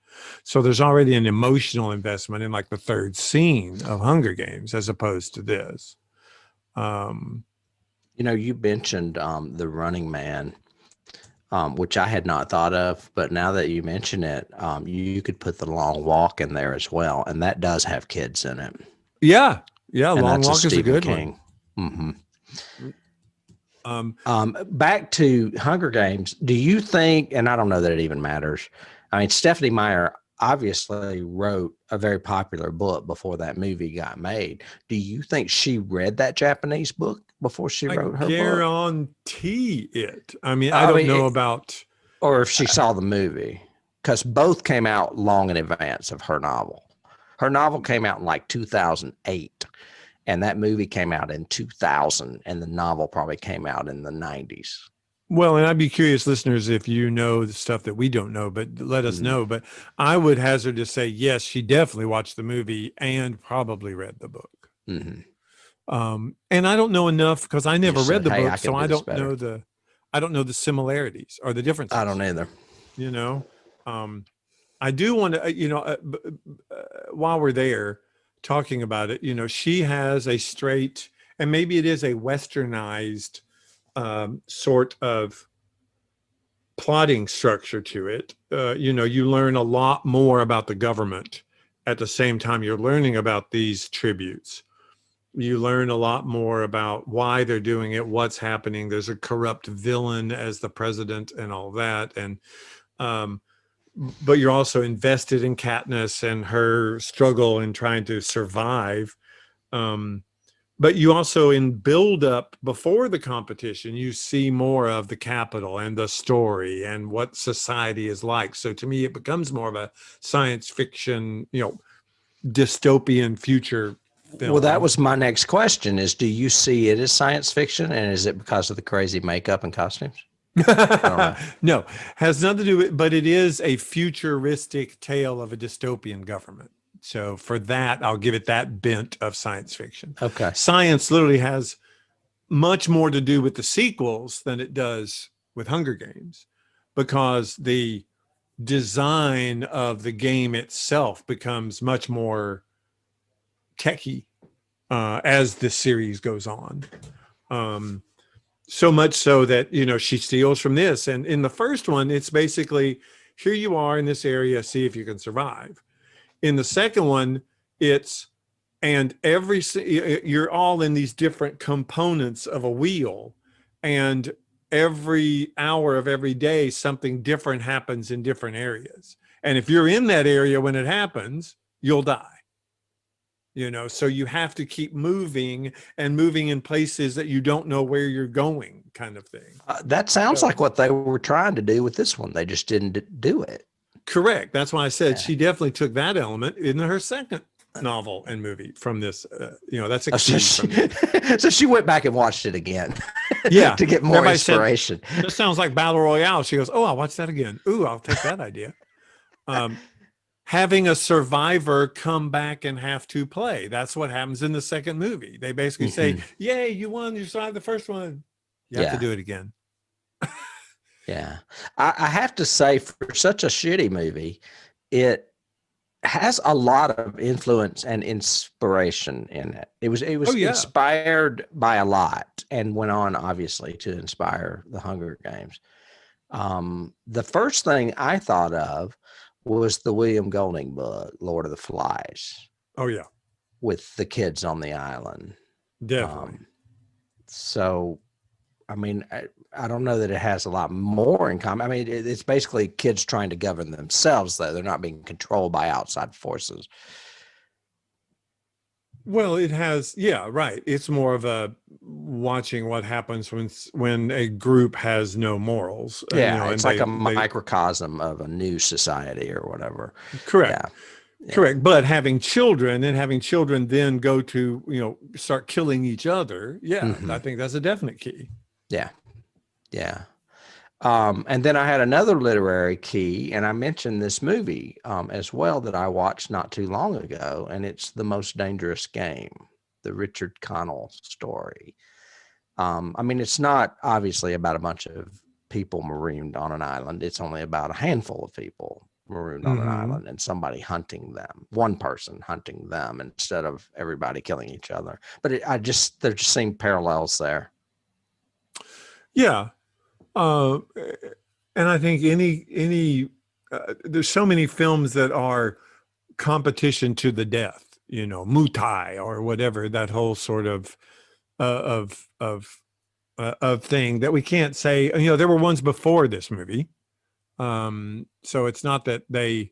Speaker 3: So there's already an emotional investment in like the third scene of Hunger Games as opposed to this.
Speaker 2: You mentioned The Running Man, which I had not thought of, but now that you mention it, you could put The Long Walk in there as well, and that does have kids in it.
Speaker 3: Yeah,
Speaker 2: And
Speaker 3: Long
Speaker 2: that's
Speaker 3: Walk is a
Speaker 2: Stephen
Speaker 3: good
Speaker 2: King.
Speaker 3: one.
Speaker 2: Back to Hunger Games. Do you think, and I don't know that it even matters, I mean, Stephanie Meyer obviously wrote a very popular book before that movie got made. Do you think she read that Japanese book before she wrote her book?
Speaker 3: Guarantee it. I mean, I don't know
Speaker 2: or if she saw the movie, because both came out long in advance of her novel. Her novel came out in like 2008, and that movie came out in 2000, and the novel probably came out in the 90s.
Speaker 3: Well, and I'd be curious, listeners, if you know the stuff that we don't know, but let us know. But I would hazard to say, yes, she definitely watched the movie and probably read the book.
Speaker 2: Mm-hmm.
Speaker 3: And I don't know enough because I never read the
Speaker 2: "Hey,
Speaker 3: book,
Speaker 2: I
Speaker 3: so
Speaker 2: can
Speaker 3: I
Speaker 2: do this
Speaker 3: don't know the similarities or the differences.
Speaker 2: I don't either.
Speaker 3: You know, I do want to, while we're there talking about it, she has a straight, and maybe it is a westernized sort of plotting structure to it. You learn a lot more about the government at the same time you're learning about these tributes. You learn a lot more about why they're doing it, what's happening. There's a corrupt villain as the president and all that. And, but you're also invested in Katniss and her struggle in trying to survive. But you also, in build up before the competition, you see more of the Capitol and the story and what society is like. So to me, it becomes more of a science fiction, dystopian future film.
Speaker 2: Well, that was my next question is, do you see it as science fiction, and is it because of the crazy makeup and costumes? I don't know.
Speaker 3: No, has nothing to do with, but it is a futuristic tale of a dystopian government. So for that, I'll give it that bent of science fiction.
Speaker 2: Okay.
Speaker 3: Science literally has much more to do with the sequels than it does with Hunger Games, because the design of the game itself becomes much more techie as the series goes on. So much so that, she steals from this. And in the first one, it's basically, here you are in this area, see if you can survive. In the second one, it's, and you're all in these different components of a wheel, and every hour of every day, something different happens in different areas. And if you're in that area when it happens, you'll die. So you have to keep moving and moving in places that you don't know where you're going, kind of thing.
Speaker 2: That sounds like what they were trying to do with this one. They just didn't do it.
Speaker 3: Correct. That's why I said she definitely took that element in her second novel and movie from this. That's a key.
Speaker 2: So she went back and watched it again.
Speaker 3: Yeah,
Speaker 2: to get more
Speaker 3: Everybody
Speaker 2: inspiration.
Speaker 3: Said, this sounds like Battle Royale. She goes, "Oh, I'll watch that again. Ooh, I'll take that idea." Having a survivor come back and have to play. That's what happens in the second movie. They basically say, "Yay, you won. You survived the first one. You have to do it again."
Speaker 2: Yeah. I have to say, for such a shitty movie, it has a lot of influence and inspiration in it. It was inspired by a lot, and went on, obviously, to inspire the Hunger Games. The first thing I thought of was the William Golding book, Lord of the Flies.
Speaker 3: Oh, yeah.
Speaker 2: With the kids on the island.
Speaker 3: Definitely.
Speaker 2: So, I mean, I don't know that it has a lot more in common. I mean, it's basically kids trying to govern themselves, though. They're not being controlled by outside forces.
Speaker 3: Well, it has, yeah, right. It's more of a watching what happens when a group has no morals.
Speaker 2: Yeah, it's like a microcosm of a new society or whatever.
Speaker 3: Correct. Yeah. Correct. But having children then go to, start killing each other. Yeah, I think that's a definite key.
Speaker 2: Yeah. Yeah. And then I had another literary key, and I mentioned this movie as well that I watched not too long ago, and it's The Most Dangerous Game, the Richard Connell story. I mean, it's not obviously about a bunch of people marooned on an island. It's only about a handful of people marooned on an island and somebody hunting them, one person hunting them instead of everybody killing each other. But there just seem parallels there.
Speaker 3: Yeah. And I think there's so many films that are competition to the death, Mutai or whatever, that whole sort of thing that we can't say, there were ones before this movie. So it's not that they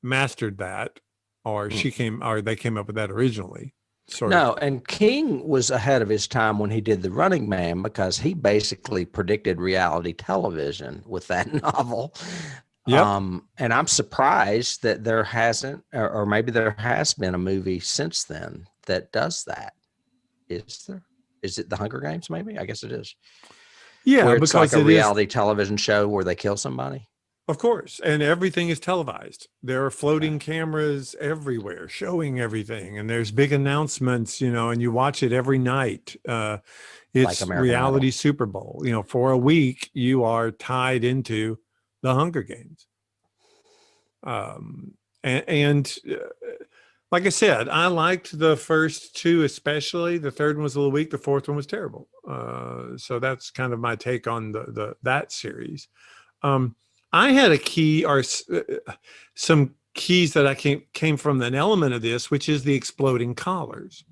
Speaker 3: mastered that or they came up with that originally.
Speaker 2: No, and King was ahead of his time when he did The Running Man, because he basically predicted reality television with that novel.
Speaker 3: Yep.
Speaker 2: And I'm surprised that there hasn't, or maybe there has been a movie since then that does that. Is there? Is it The Hunger Games? Maybe, I guess it is.
Speaker 3: Yeah,
Speaker 2: Where it's like
Speaker 3: because
Speaker 2: a
Speaker 3: it is,
Speaker 2: reality television show where they kill somebody.
Speaker 3: of course, and everything is televised. There are
Speaker 2: Right.
Speaker 3: floating cameras everywhere showing everything, and there's big announcements, and you watch it every night.
Speaker 2: Like
Speaker 3: It's
Speaker 2: American Idol.
Speaker 3: reality Super Bowl. For a week, you are tied into the Hunger Games. And like I said, I liked the first two, especially. The third one was a little weak. The fourth one was terrible. So that's kind of my take on that series. Um, I had a key or some keys that I came from an element of this, which is the exploding collars.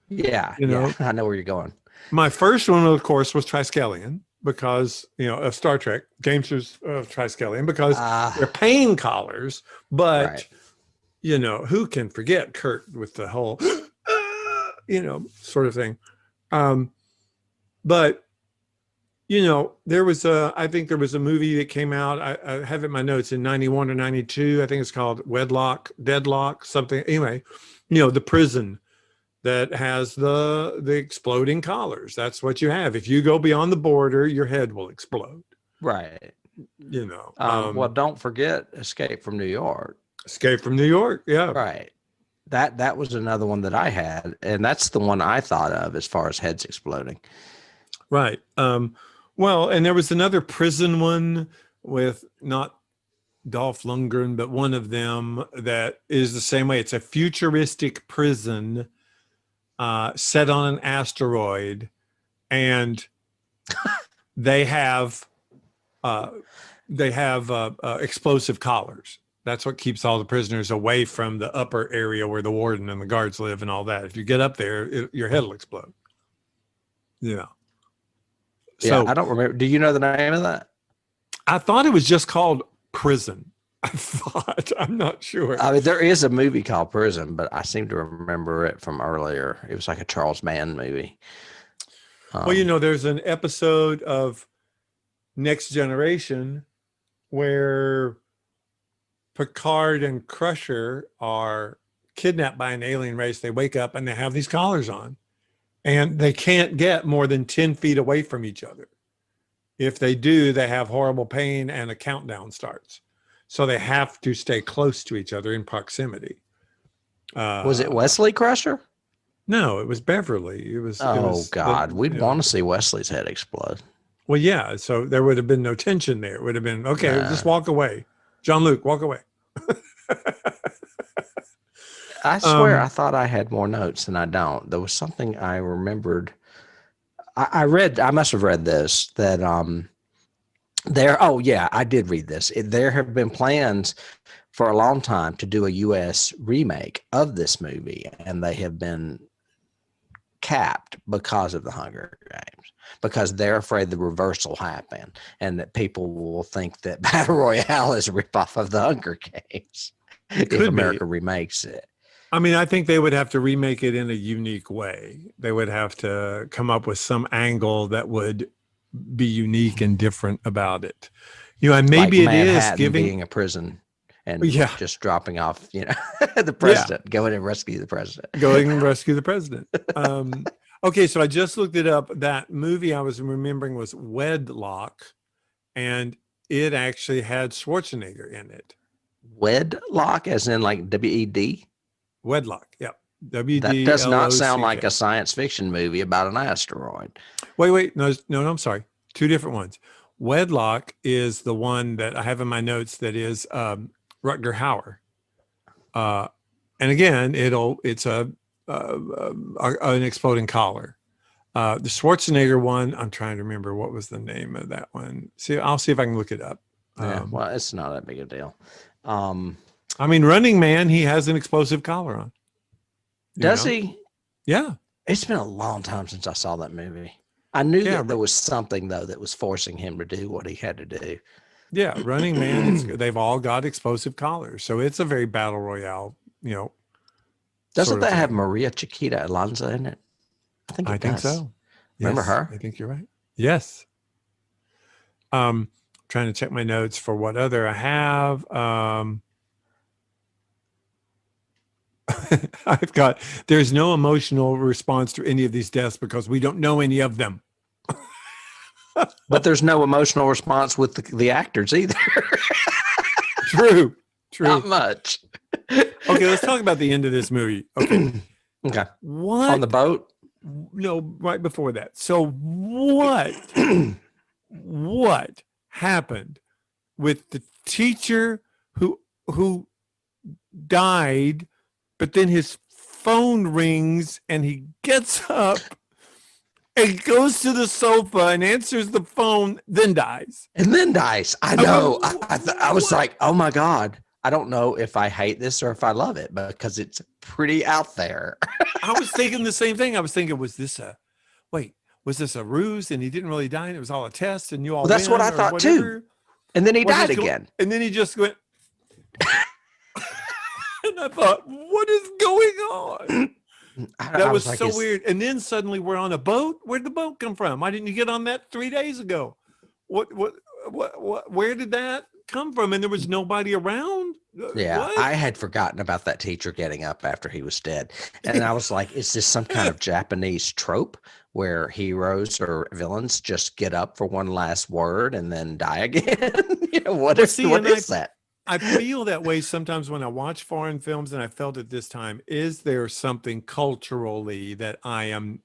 Speaker 2: Yeah,
Speaker 3: You
Speaker 2: yeah.
Speaker 3: know,
Speaker 2: I know where you're going.
Speaker 3: my first one, of course, was Triskelion because of Star Trek, Gamesters of Triskelion, because they're pain collars, but
Speaker 2: Right.
Speaker 3: who can forget Kurt with the whole, sort of thing. Um, but I think there was a movie that came out. I have it in my notes in 91 or 92. I think it's called Deadlock, something. Anyway, the prison that has the exploding collars. That's what you have. If you go beyond the border, your head will explode.
Speaker 2: Right.
Speaker 3: You know,
Speaker 2: Well, don't forget Escape from New York.
Speaker 3: Escape from New York. Yeah.
Speaker 2: Right. That was another one that I had, and that's the one I thought of as far as heads exploding.
Speaker 3: Right. Well, and there was another prison one with not Dolph Lundgren, but one of them that is the same way. It's a futuristic prison set on an asteroid, and they have explosive collars. That's what keeps all the prisoners away from the upper area where the warden and the guards live and all that. If you get up there, your head will explode. Yeah.
Speaker 2: Yeah,
Speaker 3: So
Speaker 2: I don't remember. Do you know the name of that?
Speaker 3: I thought it was just called Prison. I thought. I'm not sure.
Speaker 2: I mean, there is a movie called Prison, but I seem to remember it from earlier. It was like a Charles Mann movie.
Speaker 3: Well, there's an episode of Next Generation where Picard and Crusher are kidnapped by an alien race. They wake up and they have these collars on, and they can't get more than 10 feet away from each other. If they do, they have horrible pain and a countdown starts. So they have to stay close to each other in proximity.
Speaker 2: Was it Wesley Crusher?
Speaker 3: No, it was Beverly. It was.
Speaker 2: God, we'd want to see Wesley's head explode.
Speaker 3: Well, yeah. So there would have been no tension there. It would have been, okay, just walk away. Jean-Luc, walk away.
Speaker 2: I swear I thought I had more notes and I don't. There was something I remembered. I must have read this that I did read this. There have been plans for a long time to do a US remake of this movie, and they have been capped because of the Hunger Games, because they're afraid the reverse will happen and that people will think that Battle Royale is a ripoff of the Hunger Games if America remakes it.
Speaker 3: I mean, I think they would have to remake it in a unique way. They would have to come up with some angle that would be unique and different about it. And maybe
Speaker 2: like
Speaker 3: it
Speaker 2: Manhattan
Speaker 3: is
Speaker 2: being a prison and just dropping off, the president, going and rescue the president.
Speaker 3: Going and rescue the president. Okay, so I just looked it up. That movie I was remembering was Wedlock, and it actually had Schwarzenegger in it.
Speaker 2: Wedlock, as in like WED?
Speaker 3: Wedlock, yeah. WD.
Speaker 2: That does not sound like a science fiction movie about an asteroid.
Speaker 3: Wait. No, I'm sorry. Two different ones. Wedlock is the one that I have in my notes that is Rutger Hauer. And again, it's an exploding collar. The Schwarzenegger one, I'm trying to remember what was the name of that one. I'll see if I can look it up.
Speaker 2: Well, it's not that big a deal.
Speaker 3: I mean, Running Man, he has an explosive collar on.
Speaker 2: Does he?
Speaker 3: Yeah.
Speaker 2: It's been a long time since I saw that movie. I knew that there was something, though, that was forcing him to do what he had to do.
Speaker 3: Yeah, Running Man, they've all got explosive collars. So it's a very battle royale,
Speaker 2: Doesn't that have Maria Chiquita Alonso in it? I think it does.
Speaker 3: So.
Speaker 2: Remember her?
Speaker 3: I think you're right. Yes. trying to check my notes for what other I have. I've got, there's no emotional response to any of these deaths because we don't know any of them.
Speaker 2: But there's no emotional response with the actors either.
Speaker 3: True.
Speaker 2: Not much.
Speaker 3: Okay, let's talk about the end of this movie. Okay.
Speaker 2: Okay.
Speaker 3: What?
Speaker 2: On the boat?
Speaker 3: No, right before that. So what happened with the teacher who died, but then his phone rings and he gets up and goes to the sofa and answers the phone, then dies.
Speaker 2: And then dies. I know. I was like, oh my God. I don't know if I hate this or if I love it because it's pretty out there.
Speaker 3: I was thinking the same thing. I was thinking, was this a ruse and he didn't really die and it was all a test and you all
Speaker 2: that's what I thought too. And then he died again.
Speaker 3: And then he just went. And I thought, what is going on? That was like, so weird. And then suddenly we're on a boat. Where'd the boat come from? Why didn't you get on that 3 days ago? What, where did that come from? And there was nobody around.
Speaker 2: Yeah,
Speaker 3: what?
Speaker 2: I had forgotten about that teacher getting up after he was dead. And I was like, is this some kind of Japanese trope where heroes or villains just get up for one last word and then die again? What is that?
Speaker 3: I feel that way sometimes when I watch foreign films, and I felt it this time. Is there something culturally that I am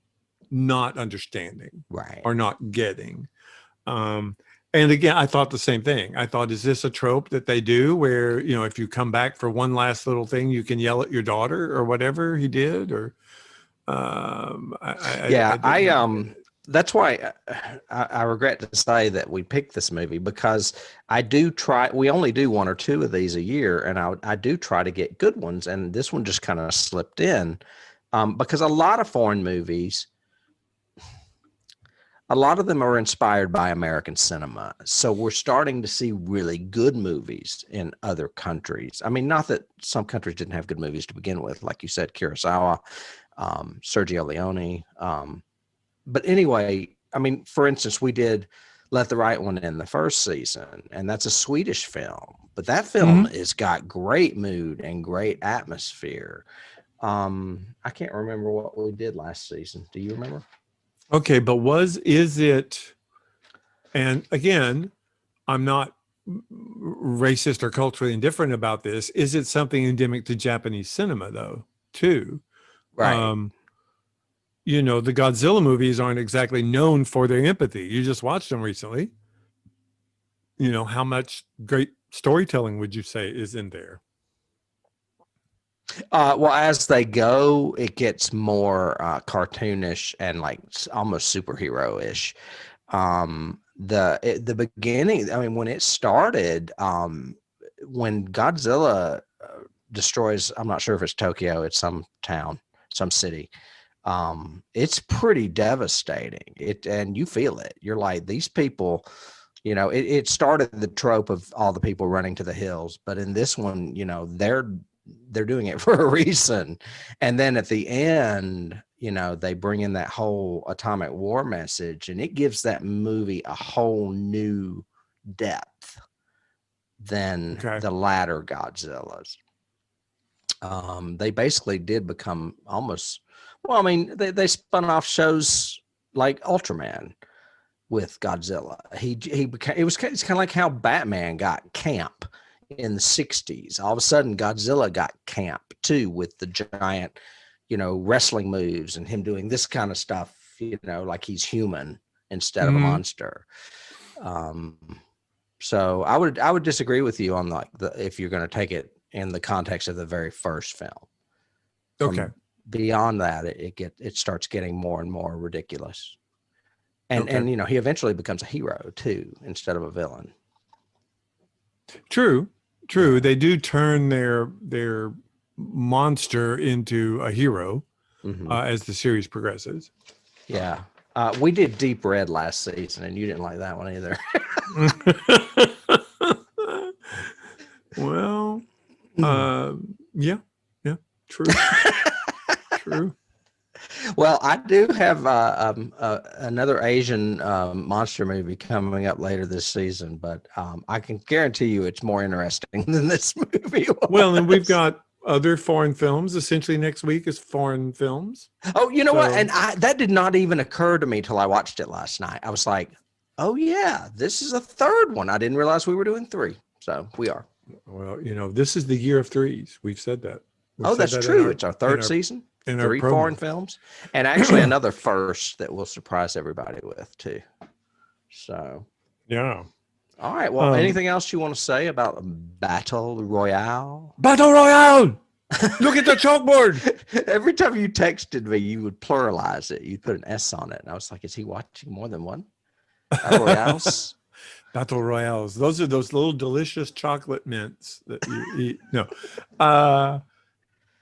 Speaker 3: not understanding,
Speaker 2: right,
Speaker 3: or not getting? And again, I thought the same thing. I thought, is this a trope that they do where, if you come back for one last little thing, you can yell at your daughter or whatever he did? Or
Speaker 2: that's why I regret to say that we picked this movie, because we only do one or two of these a year, and I do try to get good ones, and this one just kind of slipped in because a lot of foreign movies, a lot of them are inspired by American cinema. So we're starting to see really good movies in other countries. I mean, not that some countries didn't have good movies to begin with, like you said, Kurosawa, Sergio Leone. But anyway, I mean, for instance, we did Let the Right One In the first season, and that's a Swedish film. But that film has got great mood and great atmosphere. I can't remember what we did last season. Do you remember?
Speaker 3: Okay, but is it, and again, I'm not racist or culturally indifferent about this. Is it something endemic to Japanese cinema, though, too?
Speaker 2: Right.
Speaker 3: The Godzilla movies aren't exactly known for their empathy. You just watched them recently. How much great storytelling would you say is in there?
Speaker 2: Well, as they go, it gets more cartoonish and like almost superhero-ish. The beginning, I mean, when it started, when Godzilla destroys, I'm not sure if it's Tokyo, it's some town, some city. It's pretty devastating. And you feel it. You're like, these people, it started the trope of all the people running to the hills, but in this one, they're doing it for a reason. And then at the end, they bring in that whole atomic war message, and it gives that movie a whole new depth than the latter Godzillas. They basically did become almost, well, I mean, they spun off shows like Ultraman with Godzilla. It's kind of like how Batman got camp in the 60s. All of a sudden Godzilla got camp too, with the giant, wrestling moves and him doing this kind of stuff, like he's human instead of a monster. So I would disagree with you on if you're going to take it in the context of the very first film.
Speaker 3: Okay.
Speaker 2: Beyond that, it starts getting more and more ridiculous. And he eventually becomes a hero too, instead of a villain.
Speaker 3: True. They do turn their monster into a hero as the series progresses.
Speaker 2: Yeah. We did Deep Red last season, and you didn't like that one either.
Speaker 3: Well, yeah, true. True.
Speaker 2: Well, I do have another Asian monster movie coming up later this season, but I can guarantee you it's more interesting than this movie was.
Speaker 3: Well, and we've got other foreign films. Essentially, next week is foreign films.
Speaker 2: Oh, you know what?
Speaker 3: So-
Speaker 2: And that did not even occur to me till I watched it last night. I was like, oh, yeah, this is a third one. I didn't realize we were doing 3. So we are.
Speaker 3: Well, this is the year of 3s. We've said that. We've said
Speaker 2: That's
Speaker 3: that
Speaker 2: true. It's our third season.
Speaker 3: In our
Speaker 2: 3
Speaker 3: promo.
Speaker 2: foreign films. And actually another first that we'll surprise everybody with, too. So,
Speaker 3: Yeah.
Speaker 2: all right. Well, anything else you want to say about Battle Royale?
Speaker 3: Battle Royale! Look at the chalkboard!
Speaker 2: Every time you texted me, you would pluralize it. You'd put an S on it. And I was like, is he watching more than one? Battle Royales?
Speaker 3: Battle Royales. Those are those little delicious chocolate mints that you eat. No.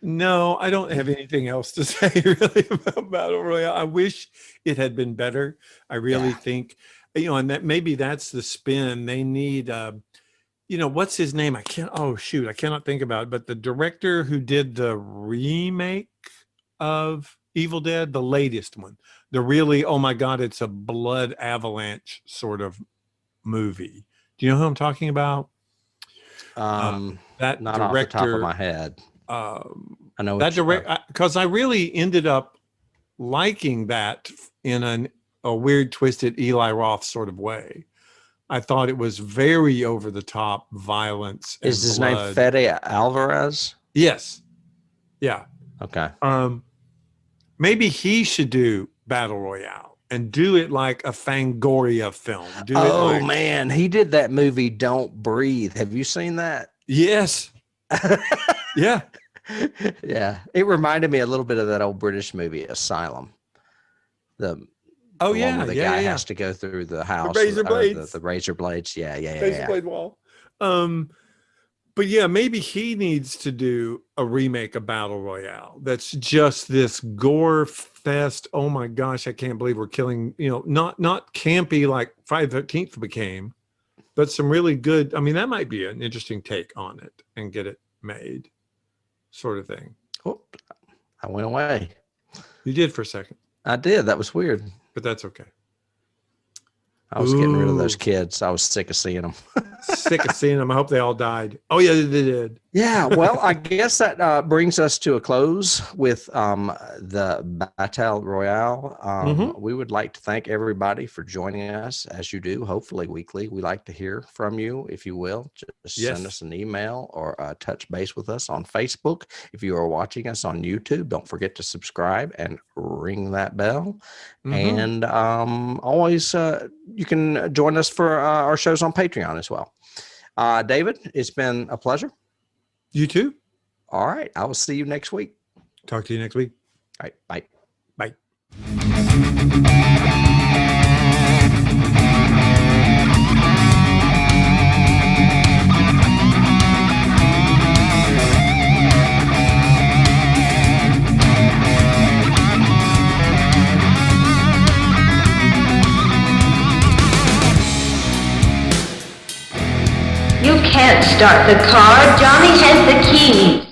Speaker 3: No, I don't have anything else to say really about Battle Royale. I wish it had been better. I really think, and that maybe that's the spin. They need, what's his name? I cannot think about it. But the director who did the remake of Evil Dead, the latest one, the really, oh my God, it's a blood avalanche sort of movie. Do you know who I'm talking about? That
Speaker 2: not
Speaker 3: director,
Speaker 2: off the top of my head. I know
Speaker 3: that direct because I really ended up liking that in a weird, twisted Eli Roth sort of way. I thought it was very over the top violence.
Speaker 2: Is his name Fede Alvarez?
Speaker 3: Yes. Yeah.
Speaker 2: Okay.
Speaker 3: Maybe he should do Battle Royale and do it like a Fangoria film.
Speaker 2: Man, he did that movie Don't Breathe. Have you seen that?
Speaker 3: Yes. Yeah.
Speaker 2: Yeah, it reminded me a little bit of that old British movie Asylum. The one where the guy has to go through the house,
Speaker 3: the razor blades.
Speaker 2: The razor blades. Yeah.
Speaker 3: Razor blade wall. But yeah, maybe he needs to do a remake of Battle Royale. That's just this gore fest. Oh my gosh, I can't believe we're killing. Not campy like Friday the 13th became, but some really good. I mean, that might be an interesting take on it and get it made. Sort of thing.
Speaker 2: Oh, I went away.
Speaker 3: You did for a second.
Speaker 2: I did. That was weird.
Speaker 3: But that's okay.
Speaker 2: I was getting rid of those kids. I was sick of seeing them.
Speaker 3: Sick of seeing them. I hope they all died. Oh, yeah, they did.
Speaker 2: Yeah, well, I guess that brings us to a close with the Battle Royale. We would like to thank everybody for joining us, as you do, hopefully weekly. We like to hear from you, if you will. Just send us an email or touch base with us on Facebook. If you are watching us on YouTube, don't forget to subscribe and ring that bell. And always, you can join us for our shows on Patreon as well. David, it's been a pleasure.
Speaker 3: You too.
Speaker 2: All right. I will see you next week.
Speaker 3: Talk to you next week.
Speaker 2: All right. Bye.
Speaker 3: Bye.
Speaker 1: You can't start the car. Johnny has the keys.